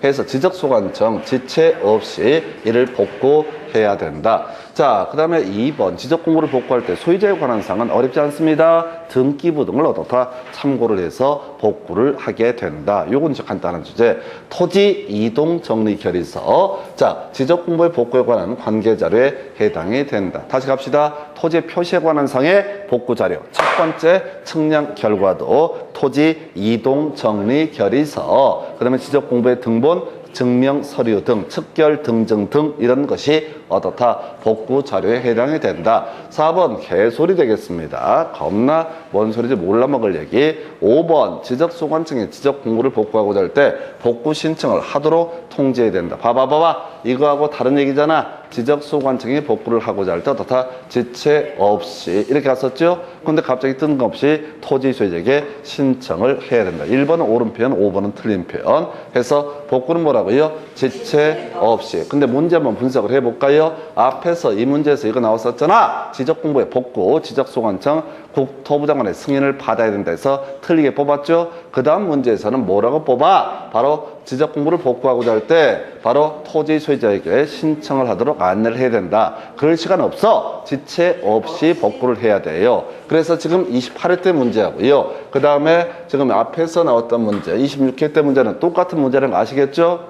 해서 지적소관청 지체 없이 이를 복구해야 된다. 자, 그 다음에 2번 지적 공부를 복구할 때 소유자에 관한 사항은 어렵지 않습니다. 등기부 등을 어떻다? 참고를 해서 복구를 하게 된다. 요건 이제 간단한 주제. 토지 이동 정리 결의서. 자, 지적 공부의 복구에 관한 관계 자료에 해당이 된다. 다시 갑시다. 토지 표시에 관한 상의 복구 자료. 첫 번째 측량 결과도 토지 이동 정리 결의서. 그 다음에 지적 공부의 등본 증명 서류 등 측결 등증 등 이런 것이 어떻다? 복구 자료에 해당이 된다. 4번 개소리 되겠습니다. 겁나 뭔 소리인지 몰라 먹을 얘기. 5번 지적소관청에 지적 공부를 복구하고자 할 때 복구 신청을 하도록 통지해야 된다. 봐봐 이거하고 다른 얘기잖아. 지적소관청이 복구를 하고자 할 때 어떻다? 지체 없이 이렇게 갔었죠? 근데 갑자기 뜬금없이 토지 소유자에게 신청을 해야 된다. 1번은 옳은 표현, 5번은 틀린 표현 해서 복구는 뭐라고요? 지체 없이. 근데 문제 한번 분석을 해볼까요? 앞에서 이 문제에서 이거 나왔었잖아. 지적공부의 복구, 지적소관청 국토부 장관의 승인을 받아야 된다 해서 틀리게 뽑았죠? 그 다음 문제에서는 뭐라고 뽑아? 바로 지적공부를 복구하고자 할 때 바로 토지 소유자에게 신청을 하도록 안내를 해야 된다. 그럴 시간 없어. 지체 없이 복구를 해야 돼요. 그래서 지금 28회 때 문제하고요. 그 다음에 지금 앞에서 나왔던 문제, 26회 때 문제는 똑같은 문제라는 거 아시겠죠?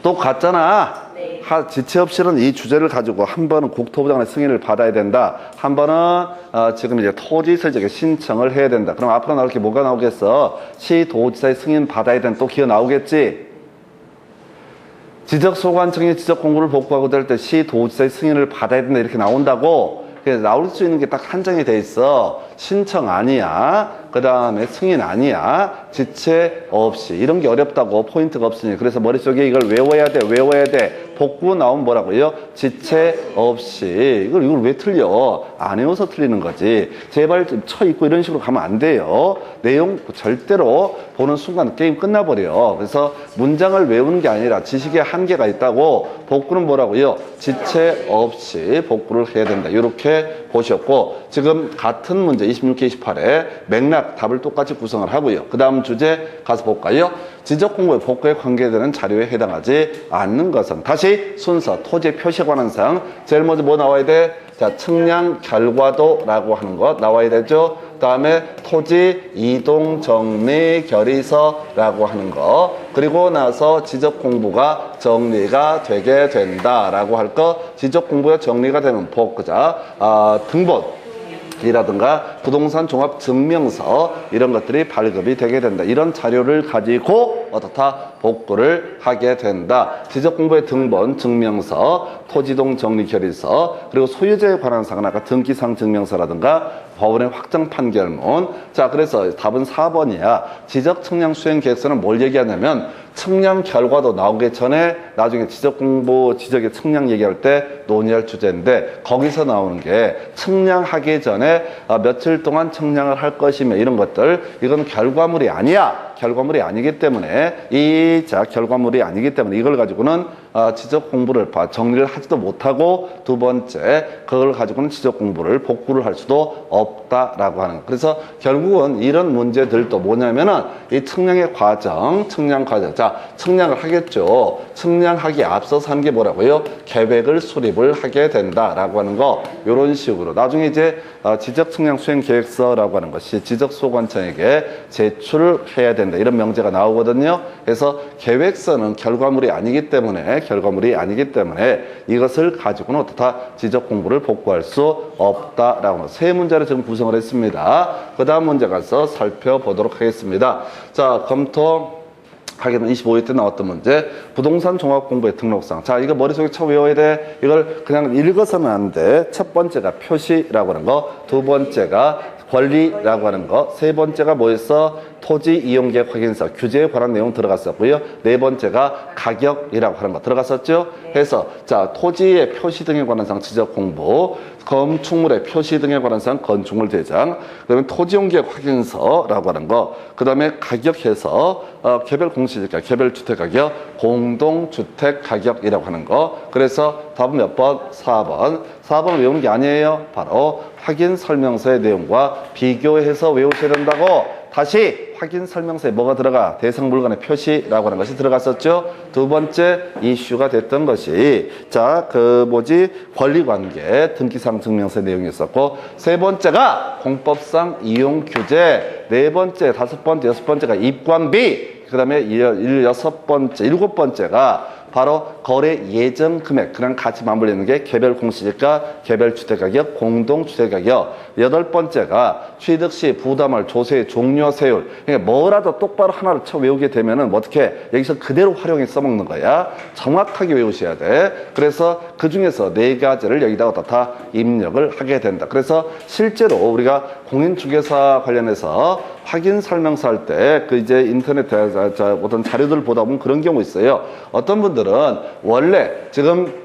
똑같잖아. 지체 없이는 이 주제를 가지고 한 번은 국토부 장관의 승인을 받아야 된다. 한 번은 지금 이제 토지 소유자에게 신청을 해야 된다. 그럼 앞으로 나올 게 뭐가 나오겠어? 시도지사의 승인 받아야 된다. 또 기어 나오겠지? 지적소관청이 지적공부를 복구하고자 할 때 시도지사의 승인을 받아야 된다. 이렇게 나온다고. 그래서 나올 수 있는 게 딱 한정이 돼 있어. 신청 아니야. 그 다음에 승인 아니야. 지체 없이. 이런 게 어렵다고. 포인트가 없으니. 그래서 머릿속에 이걸 외워야 돼. 복구 나오면 뭐라고요? 지체 없이. 이걸 왜 틀려? 안 외워서 틀리는 거지. 제발 좀 쳐 있고 이런 식으로 가면 안 돼요. 내용 절대로 보는 순간 게임 끝나버려. 그래서 문장을 외우는 게 아니라 지식의 한계가 있다고. 복구는 뭐라고요? 지체 없이 복구를 해야 된다. 이렇게 보셨고, 지금 같은 문제 26회 28회 맥락 답을 똑같이 구성을 하고요. 그 다음 주제 가서 볼까요? 지적공부의 복구에 관계되는 자료에 해당하지 않는 것은 다시 순서 토지 표시에 관한 사항. 제일 먼저 뭐 나와야 돼? 자, 측량 결과도라고 하는 것 나와야 되죠. 다음에 토지 이동 정리 결의서라고 하는 거. 그리고 나서 지적 공부가 정리가 되게 된다라고 할 거. 지적 공부가 정리가 되면 복구자 등본 이라든가 부동산 종합 증명서 이런 것들이 발급이 되게 된다. 이런 자료를 가지고 어떻다? 복구를 하게 된다. 지적공부의 등본, 증명서, 토지동 정리 결의서, 그리고 소유자에 관한 사항은 아까 등기상 증명서라든가 법원의 확정 판결문. 자, 그래서 답은 4번이야. 지적 측량 수행 계획서는 뭘 얘기하냐면 측량 결과도 나오기 전에 나중에 지적공부, 지적의 측량 얘기할 때 논의할 주제인데 거기서 나오는 게 측량하기 전에 며칠 동안 측량을 할 것이며 이런 것들, 이건 결과물이 아니야. 결과물이 아니기 때문에 결과물이 아니기 때문에 이걸 가지고는 지적 공부를 정리를 하지도 못하고, 두 번째 그걸 가지고는 지적 공부를 복구를 할 수도 없다라고 하는 거. 그래서 결국은 이런 문제들도 뭐냐면은 이 측량의 과정, 측량 과정. 자, 측량을 하겠죠. 측량하기 앞서서 하는 게 뭐라고요? 계획을 수립을 하게 된다라고 하는 거. 이런 식으로 나중에 이제 지적 측량 수행 계획서라고 하는 것이 지적소관청에게 제출해야 된다. 이런 명제가 나오거든요. 그래서 계획서는 결과물이 아니기 때문에 이것을 가지고는 어떻다? 지적 공부를 복구할 수 없다라고 세 문제를 지금 구성을 했습니다. 그 다음 문제 가서 살펴보도록 하겠습니다. 자, 하게 되면 25회 때 나왔던 문제, 부동산 종합공부의 등록상. 자, 이거 머릿속에 쳐 외워야 돼. 이걸 그냥 읽어서는 안 돼. 첫 번째가 표시라고 하는 거, 두 번째가 권리라고 하는 거, 세 번째가 뭐였어? 토지 이용계획 확인서, 규제에 관한 내용 들어갔었고요. 네 번째가 가격이라고 하는 거 들어갔었죠. 해서 자, 토지의 표시 등에 관한 사항 지적 공부. 건축물의 표시 등에 관한 사항 건축물 대장, 그다음에 토지용계획 확인서라고 하는 거, 그다음에 가격해서 개별 공시지가, 개별 주택 가격, 공동주택 가격이라고 하는 거. 그래서 답은 몇 번? 4번. 4번 외우는 게 아니에요. 바로 확인 설명서의 내용과 비교해서 외우셔야 된다고. 다시 확인 설명서에 뭐가 들어가? 대상 물건의 표시라고 하는 것이 들어갔었죠. 두 번째 이슈가 됐던 것이 권리관계 등기사항 증명서의 내용이 있었고, 세 번째가 공법상 이용 규제, 네 번째, 다섯 번째, 여섯 번째가 입관비, 그 다음에 일곱 번째가 바로 거래 예정 금액, 그냥 같이 맞물리는 게 개별 공시지가, 개별 주택가격, 공동주택가격. 여덟 번째가 취득 시 부담할 조세 종료 세율. 그러니까 뭐라도 똑바로 하나를 쳐 외우게 되면은 어떻게 여기서 그대로 활용해 써먹는 거야. 정확하게 외우셔야 돼. 그래서 그 중에서 네 가지를 여기다가 다 입력을 하게 된다. 그래서 실제로 우리가 공인중개사 관련해서 확인 설명서 할 때 이제 인터넷에 어떤 자료들을 보다 보면 그런 경우 있어요. 어떤 분들은 원래 지금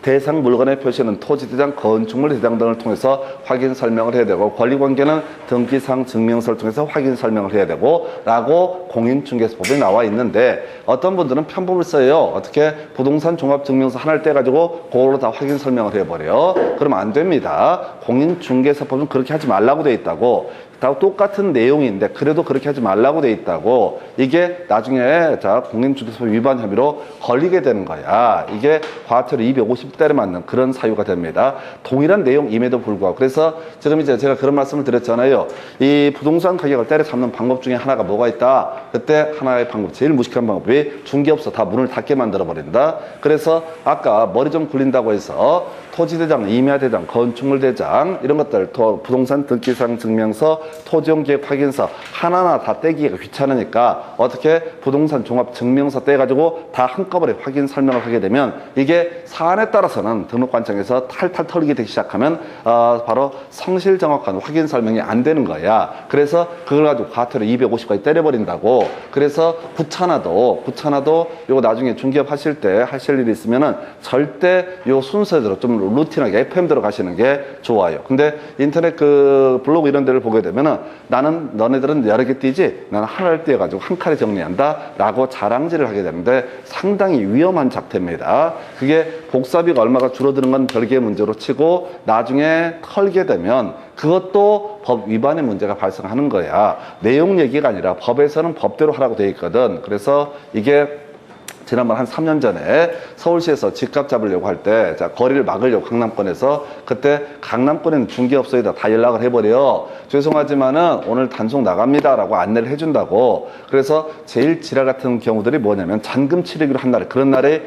대상 물건의 표시는 토지대장, 건축물 대장 등을 통해서 확인 설명을 해야 되고, 권리관계는 등기사항 증명서를 통해서 확인 설명을 해야 되고 라고 공인중개사법에 나와 있는데, 어떤 분들은 편법을 써요. 어떻게? 부동산 종합증명서 하나를 떼가지고 그걸로 다 확인 설명을 해버려요. 그러면 안 됩니다. 공인중개사법은 그렇게 하지 말라고 돼 있다고. 다 똑같은 내용인데 그래도 그렇게 하지 말라고 돼 있다고. 이게 나중에 공인중개사법 위반 혐의로 걸리게 되는 거야. 이게 과태료 250대를 맞는 그런 사유가 됩니다. 동일한 내용임에도 불구하고. 그래서 지금 이제 제가 그런 말씀을 드렸잖아요. 이 부동산 가격을 때려 잡는 방법 중에 하나가 뭐가 있다. 그때 하나의 방법, 제일 무식한 방법이 중개업소 다 문을 닫게 만들어 버린다. 그래서 아까 머리 좀 굴린다고 해서 토지대장, 임야대장, 건축물대장 이런 것들, 부동산 등기사항 증명서, 토지용계획 확인서 하나하나 다 떼기가 귀찮으니까 어떻게 부동산 종합증명서 떼가지고 다 한꺼번에 확인 설명을 하게 되면 이게 사안에 따라서는 등록관청에서 탈탈 털리게 되기 시작하면 바로 성실 정확한 확인 설명이 안 되는 거야. 그래서 그걸 가지고 과태료 250까지 때려버린다고. 그래서 구차나도 요거 나중에 중개업 하실 때 하실 일이 있으면은 절대 요 순서대로 좀 루틴하게 FM대로 가시는 게 좋아요. 근데 인터넷 블로그 이런 데를 보게 되면은 나는 너네들은 여러 개 띄지 나는 하나를 띄어가지고 한 칸에 정리한다 라고 자랑질을 하게 되는데 상당히 위험한 작태입니다. 그게 복사비가 얼마가 줄어드는 건 별개의 문제로 치고 나중에 털게 되면 그것도 법 위반의 문제가 발생하는 거야. 내용 얘기가 아니라 법에서는 법대로 하라고 돼 있거든. 그래서 이게 지난번 한 3년 전에 서울시에서 집값 잡으려고 할 때 거리를 막으려고 강남권에서 그때 강남권에는 중개업소에다 다 연락을 해버려. 죄송하지만은 오늘 단속 나갑니다 라고 안내를 해준다고. 그래서 제일 지랄 같은 경우들이 뭐냐면 잔금 치르기로 한 날에 그런 날에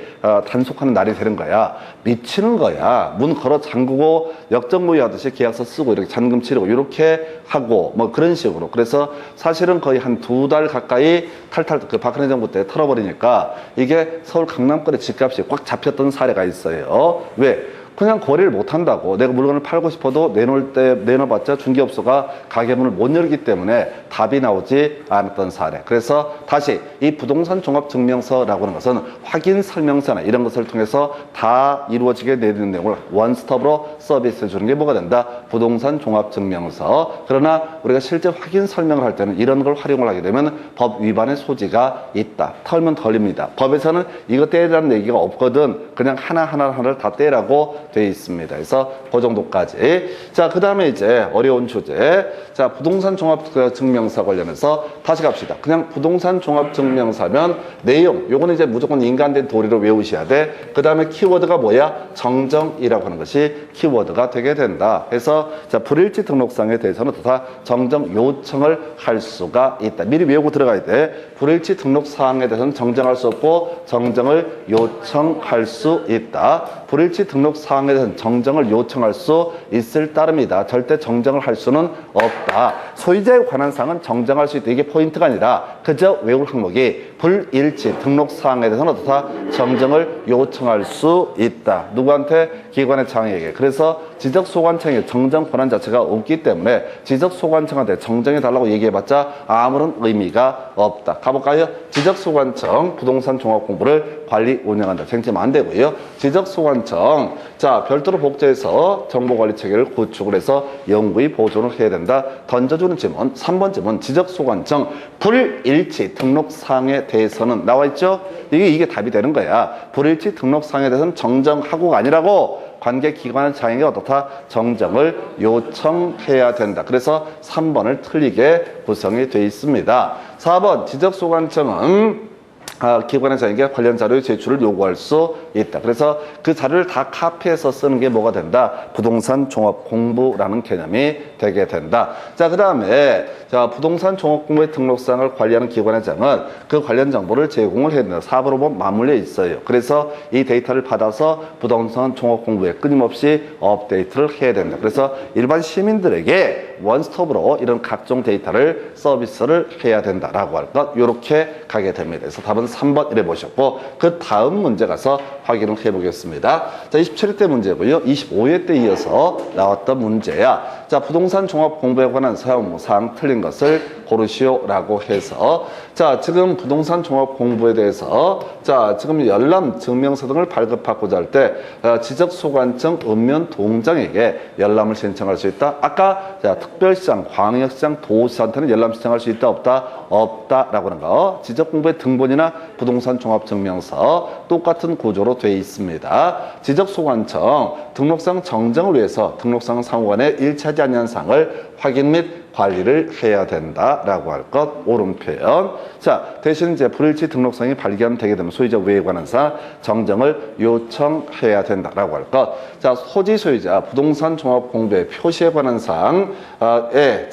단속하는 날이 되는 거야. 미치는 거야. 문 걸어 잠그고 역전모의 하듯이 계약서 쓰고 이렇게 잔금 치르고 이렇게 하고 뭐 그런 식으로. 그래서 사실은 거의 한 2달 가까이 탈탈 박근혜 정부 때 털어버리니까 이게 서울 강남권의 집값이 꽉 잡혔던 사례가 있어요. 왜? 그냥 거래를 못 한다고. 내가 물건을 팔고 싶어도 내놔봤자 중개업소가 가게문을 못 열기 때문에 답이 나오지 않았던 사례. 그래서 다시 이 부동산 종합증명서라고 하는 것은 확인 설명서나 이런 것을 통해서 다 이루어지게 되는 내용을 원스톱으로 서비스해 주는 게 뭐가 된다? 부동산 종합증명서. 그러나 우리가 실제 확인 설명을 할 때는 이런 걸 활용을 하게 되면 법 위반의 소지가 있다. 털면 털립니다. 법에서는 이거 떼라는 얘기가 없거든. 그냥 하나를 다 떼라고 돼 있습니다. 그래서 그 정도까지. 자, 그 다음에 이제 어려운 주제. 자, 부동산 종합증명서 관련해서 다시 갑시다. 그냥 부동산 종합증명서면 내용, 요거는 이제 무조건 인간된 도리로 외우셔야 돼. 그 다음에 키워드가 뭐야? 정정이라고 하는 것이 키워드가 되게 된다. 그래서 자, 불일치 등록상에 대해서는 다 정정 요청을 할 수가 있다. 미리 외우고 들어가야 돼. 불일치 등록사항에 대해서는 정정할 수 없고 정정을 요청할 수 있다. 불일치 등록사항에 대해서는 정정을 요청할 수 있을 따름이다. 절대 정정을 할 수는 없다. 소유자에 관한 사항은 정정할 수 있다. 이게 포인트가 아니라 그저 외울 항목이 불일치 등록사항에 대해서는 어떻다? 정정을 요청할 수 있다. 누구한테? 기관의 장에게. 그래서 지적소관청의 정정 권한 자체가 없기 때문에 지적소관청한테 정정해달라고 얘기해봤자 아무런 의미가 없다. 가볼까요? 지적소관청 부동산 종합공부를 관리 운영한다. 쟁점 안 되고요. 지적소관청 자 별도로 복제해서 정보관리체계를 구축을 해서 영구히 보존을 해야 된다. 던져주는 질문 3번 질문 지적소관청 불일치 등록사항에 대해서는 나와있죠? 이게 답이 되는 거야. 불일치 등록사항에 대해서는 정정하고가 아니라고 관계기관의 장에게 어떻다? 정정을 요청해야 된다. 그래서 3번을 틀리게 구성이 되어 있습니다. 4번 지적소관청은 기관의 장에게 관련 자료의 제출을 요구할 수 있다. 그래서 그 자료를 다 카피해서 쓰는 게 뭐가 된다? 부동산 종합 공부라는 개념이 되게 된다. 자, 그 다음에 부동산 종합 공부의 등록사항을 관리하는 기관의 장은 그 관련 정보를 제공을 해야 된다. 4번으로 보면 맞물려 있어요. 그래서 이 데이터를 받아서 부동산 종합 공부에 끊임없이 업데이트를 해야 된다. 그래서 일반 시민들에게 원스톱으로 이런 각종 데이터를 서비스를 해야 된다라고 할 것, 이렇게 가게 됩니다. 그래서 답은 3번 이래 보셨고, 그 다음 문제 가서 확인을 해보겠습니다. 자, 27회 때 문제고요. 25회 때 이어서 나왔던 문제야. 자, 부동산 종합 공부에 관한 사항 틀린 것을 고르시오라고 해서, 자, 지금 부동산 종합 공부에 대해서, 자, 지금 열람 증명서 등을 발급하고자 할 때 지적소관청 읍면 동장에게 열람을 신청할 수 있다. 아까 자, 특별시장, 광역시장, 도시한테는 열람 신청할 수 있다, 없다? 없다라고 하는 거. 지적공부의 등본이나 부동산 종합증명서 똑같은 구조로 되어 있습니다. 지적소관청 등록상 정정을 위해서 등록상 상호간에 일치하지 않는 사항을 확인 및 관리를 해야 된다라고 할 것, 옳은 표현. 자, 대신 이제 불일치 등록상이 발견되게 되면 소유자 외에 관한 사항 정정을 요청해야 된다라고 할 것. 자, 토지 소유자 부동산 종합 공부의 표시에 관한 사항에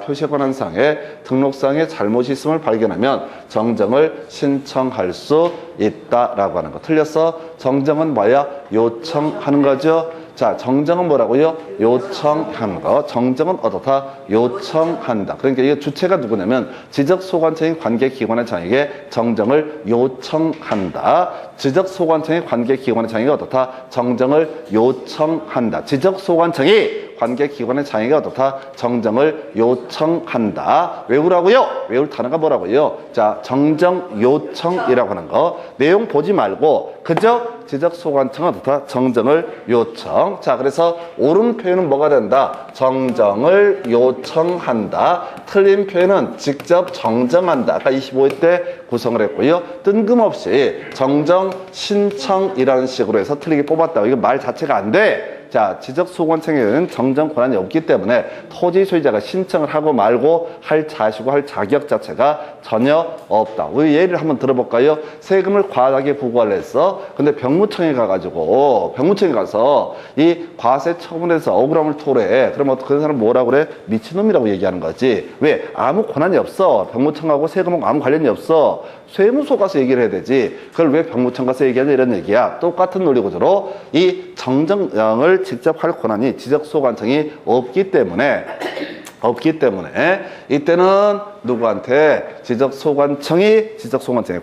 표시에 관한 사항에 등록상에 잘못이 있음을 발견하면 정정을 신청할 수 있다라고 하는 거. 틀렸어? 정정은 뭐야? 요청하는 거죠. 자, 정정은 뭐라고요? 요청하는 거. 정정은 어떻다? 요청한다. 그러니까 이게 주체가 누구냐면 지적소관청의 관계기관의 장에게 정정을 요청한다. 지적소관청의 관계기관의 장에게 어떻다? 정정을 요청한다. 지적소관청이 관계기관의 장에게 어떻다? 정정을 요청한다. 외우라고요? 외울 단어가 뭐라고요? 자, 정정 요청이라고 하는 거. 내용 보지 말고 그저 지적소관청은 어떻다? 정정을 요청. 자, 그래서 옳은 표현은 뭐가 된다? 정정을 요청한다. 틀린 표현은 직접 정정한다. 아까 25회 때 구성을 했고요. 뜬금없이 정정 신청이라는 식으로 해서 틀리게 뽑았다. 이거 말 자체가 안 돼. 자, 지적소관청에는 정정 권한이 없기 때문에 토지 소유자가 신청을 하고 말고 할 자시고 할 자격 자체가 전혀 없다. 우리 예를 한번 들어볼까요? 세금을 과하게 부과를 했어. 근데 병무청에 가가지고 병무청에 가서 이 과세 처분에서 억울함을 토로해. 그러면 그 사람 뭐라고 그래? 미친놈이라고 얘기하는 거지. 왜? 아무 권한이 없어. 병무청하고 세금하고 아무 관련이 없어. 세무서 가서 얘기를 해야 되지. 그걸 왜 병무청 가서 얘기하냐 이런 얘기야. 똑같은 논리 구조로 이 정정을 직접 할 권한이 지적소관청이 없기 때문에 이때는 누구한테? 지적소관청의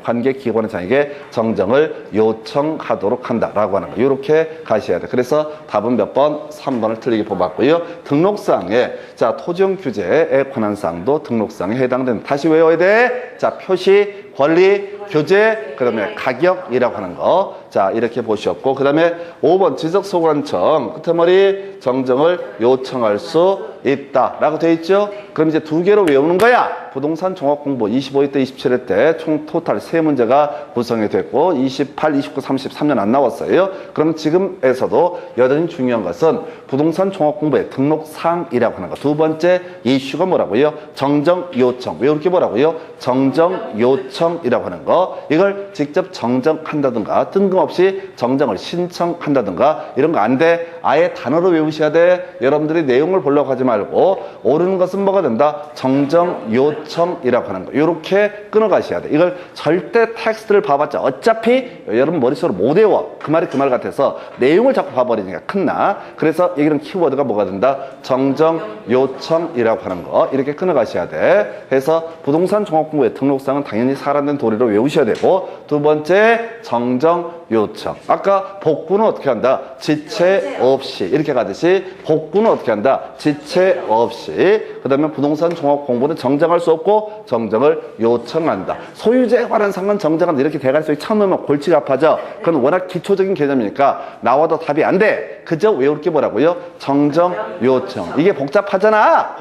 관계기관의 장에게 정정을 요청하도록 한다라고 하는 거. 이렇게 가셔야 돼. 그래서 답은 몇 번? 3번을 틀리게 뽑았고요. 등록사항에 자, 토지용 규제에 관한 사항도 등록사항에 해당된다. 다시 외워야 돼. 자, 표시, 권리, 규제, 그 다음에 가격이라고 하는 거. 자, 이렇게 보셨고, 그 다음에 5번 지적소관청 끝머리 정정을 요청할 수 있다 라고 되어 있죠. 그럼 이제 두 개로 외우는 거야. 부동산 종합공부 25회 때 27회 때 총 토탈 3문제가 구성이 됐고 28, 29, 33년 안 나왔어요. 그럼 지금에서도 여전히 중요한 것은 부동산 종합공부의 등록사항이라고 하는 거. 두 번째 이슈가 뭐라고요? 정정 요청. 왜 이렇게 뭐라고요? 정정 요청이라고 하는 거. 이걸 직접 정정한다든가 뜬금없이 정정을 신청한다든가 이런 거 안 돼. 아예 단어로 외우셔야 돼. 여러분들이 내용을 보려고 하지 말고 오르는 것은 뭐가 된다? 정정 요청 요청이라고 하는 거. 이렇게 끊어가셔야 돼. 이걸 절대 텍스트를 봐봤자 어차피 여러분 머릿속으로 못 외워. 그 말이 그 말 같아서 내용을 자꾸 봐버리니까 큰나. 그래서 여기는 키워드가 뭐가 된다? 정정, 요청이라고 하는 거. 이렇게 끊어가셔야 돼. 해서 부동산 종합공부의 등록사항은 당연히 사람된 도리로 외우셔야 되고, 두 번째 정정, 요청. 아까 복구는 어떻게 한다? 지체 없이. 이렇게 가듯이 복구는 어떻게 한다? 지체 없이. 그 다음에 부동산 종합 공부는 정정할 수 없고 정정을 요청한다. 소유자에 관한 상은 정정한다. 이렇게 대가리 속에 처음 넣으면 골치가 아파져. 그건 워낙 기초적인 개념이니까 나와도 답이 안 돼. 그저 외울 게 뭐라고요? 정정, 요청. 이게 복잡하잖아.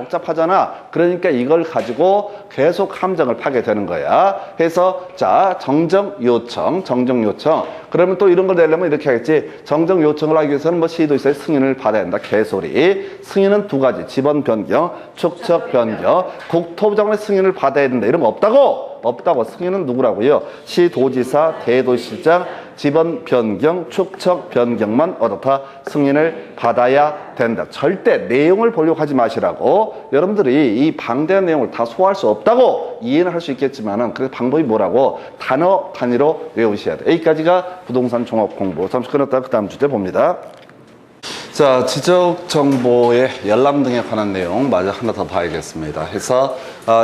그러니까 이걸 가지고 계속 함정을 파게 되는 거야. 해서 자, 정정, 요청. 그러면 또 이런 걸 내려면 이렇게 하겠지. 정정 요청을 하기 위해서는 뭐 시도 있어야 승인을 받아야 된다. 개소리. 승인은 두 가지. 지번 변경, 축척 변경. 국토부 장관의 승인을 받아야 된다. 이러면 없다고. 승인은 누구라고요? 시도지사, 대도시장, 지번 변경, 축척 변경만 어떻다? 승인을 받아야 된다. 절대 내용을 보려고 하지 마시라고. 여러분들이 이 방대한 내용을 다 소화할 수 없다고 이해는 할 수 있겠지만은 그 방법이 뭐라고? 단어 단위로 외우셔야 돼. 여기까지가 부동산 종합 공부. 잠시 끊었다가 그 다음 주제 봅니다. 자, 지적 정보의 열람 등에 관한 내용 마저 하나 더 봐야겠습니다. 해서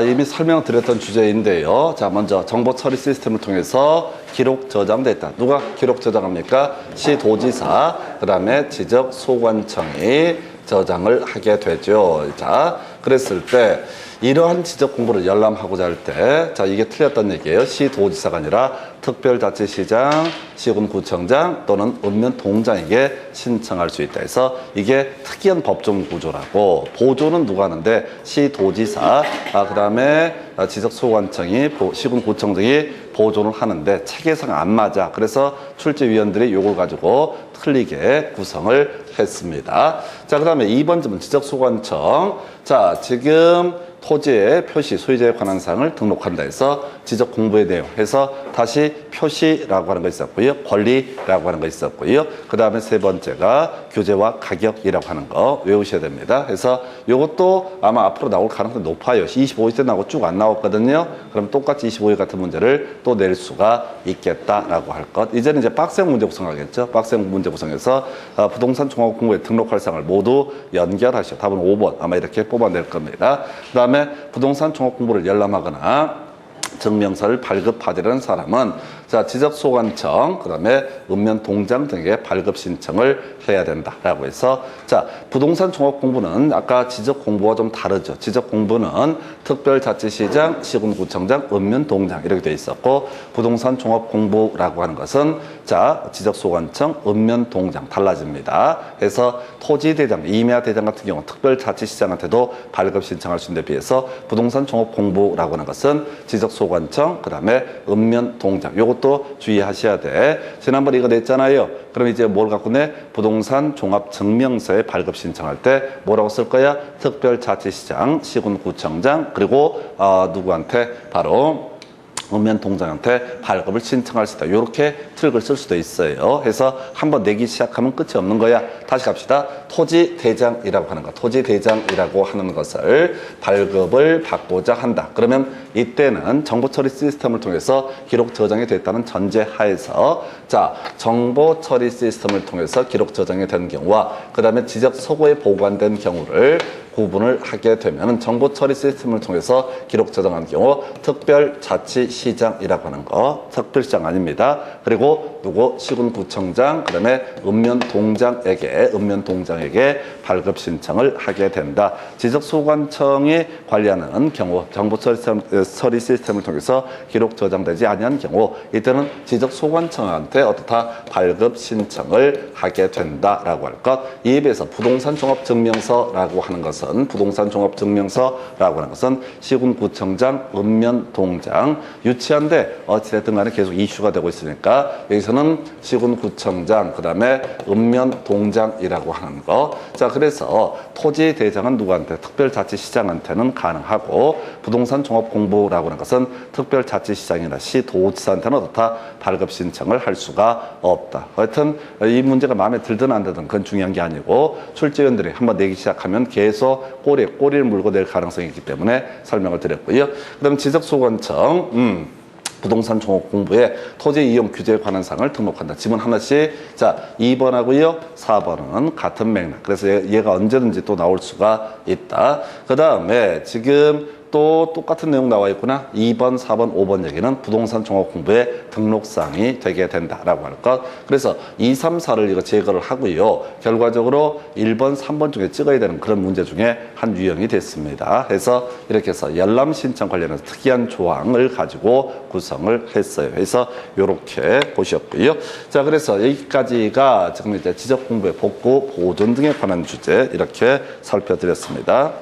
이미 설명드렸던 주제인데요. 자, 먼저 정보 처리 시스템을 통해서 기록 저장됐다. 누가 기록 저장합니까? 시도지사, 그 다음에 지적 소관청이 저장을 하게 되죠. 자, 그랬을 때 이러한 지적 공부를 열람하고자 할 때, 자, 이게 틀렸던 얘기예요. 시도지사가 아니라 특별자치시장, 시군구청장 또는 읍면동장에게 신청할 수 있다 해서 이게 특이한 법정 구조라고. 보조는 누가 하는데? 시도지사, 그 다음에 지적소관청이, 시군구청장이 보조를 하는데 체계상 안 맞아. 그래서 출제위원들이 요걸 가지고 틀리게 구성을 했습니다. 자, 그 다음에 2번 점은 지적소관청. 자, 지금 토지의 표시, 소유자에 관한 사항을 등록한다 해서 지적 공부의 내용 해서 다시 표시라고 하는 거 있었고요. 권리라고 하는 거 있었고요. 그 다음에 세 번째가 규제와 가격이라고 하는 거 외우셔야 됩니다. 그래서 이것도 아마 앞으로 나올 가능성이 높아요. 25일 때 나오고 쭉 안 나왔거든요. 그럼 똑같이 25일 같은 문제를 또 낼 수가 있겠다라고 할 것. 이제는 이제 빡센 문제 구성하겠죠. 빡센 문제 구성해서 부동산 종합 공부에 등록할 사항을 모두 연결하시오. 답은 5번 아마 이렇게 뽑아낼 겁니다. 그 다음에 부동산 종합 공부를 열람하거나 증명서를 발급받으려는 사람은 자, 지적소관청, 그 다음에 읍면동장 등에게 발급 신청을 해야 된다라고 해서 자, 부동산 종합공부는 아까 지적공부와 좀 다르죠. 지적공부는 특별자치시장, 시군구청장, 읍면동장 이렇게 돼 있었고 부동산 종합공부라고 하는 것은 자, 지적소관청, 읍면동장 달라집니다. 해서 토지대장, 임야대장 같은 경우 특별자치시장한테도 발급 신청할 수 있는 데 비해서 부동산 종합공부라고 하는 것은 지적소관청, 그 다음에 읍면동장 요것도 주의하셔야 돼. 지난번에 이거 냈잖아요. 그럼 이제 뭘 갖고 내? 부동산 종합증명서에 발급 신청할 때 뭐라고 쓸 거야? 특별자치시장, 시군구청장, 그리고 누구한테? 바로 읍면동장한테 발급을 신청할 수 있다. 이렇게 트릭을 쓸 수도 있어요. 해서 한번 내기 시작하면 끝이 없는 거야. 다시 갑시다. 토지대장이라고 하는 거. 토지대장이라고 하는 것을 발급을 받고자 한다. 그러면 이때는 정보처리 시스템을 통해서 기록 저장이 됐다는 전제 하에서 자, 정보처리 시스템을 통해서 기록 저장이 된 경우와 그 다음에 지적 서고에 보관된 경우를 구분을 하게 되면 정보 처리 시스템을 통해서 기록 저장하는 경우 특별자치시장이라고 하는 거, 특별시장 아닙니다. 그리고 누구 시군구청장, 그다음에 읍면동장에게 발급 신청을 하게 된다. 지적소관청이 관리하는 경우 정보 처리 시스템을 통해서 기록 저장되지 아니한 경우 이때는 지적소관청한테 어떻다 발급 신청을 하게 된다라고 할 것. 이에 비해서 부동산 종합증명서라고 하는 것은 부동산 종합증명서라고 하는 것은 시군구청장, 읍면동장 유치한데 어찌됐든 간에 계속 이슈가 되고 있으니까 여기서는 시군구청장, 그 다음에 읍면동장이라고 하는 거. 자, 그래서 토지대장은 누구한테? 특별자치시장한테는 가능하고 부동산 종합공부라고 하는 것은 특별자치시장이나 시도지사한테는 어떻다? 발급 신청을 할 수가 없다. 하여튼 이 문제가 마음에 들든 안 들든 그건 중요한 게 아니고 출제위원들이 한번 내기 시작하면 계속 해서 꼬리를 물고 낼 가능성이 있기 때문에 설명을 드렸고요. 그다음 지적소관청 부동산 종목 공부에 토지 이용 규제에 관한 사항을 등록한다. 지문 하나씩. 자, 2번하고요. 4번은 같은 맥락. 그래서 얘가 언제든지 또 나올 수가 있다. 그 다음에 지금 또 똑같은 내용 나와 있구나. 2번, 4번, 5번 얘기는 부동산 종목 공부의 등록사항이 되게 된다라고 할 것. 그래서 2, 3, 4를 이거 제거를 하고요. 결과적으로 1번, 3번 중에 찍어야 되는 그런 문제 중에 한 유형이 됐습니다. 그래서 이렇게 해서 열람 신청 관련해서 특이한 조항을 가지고 구성을 했어요. 그래서 이렇게 보셨고요. 자, 그래서 여기까지가 지금 이제 지적 공부의 복구, 보존 등에 관한 주제 이렇게 살펴드렸습니다.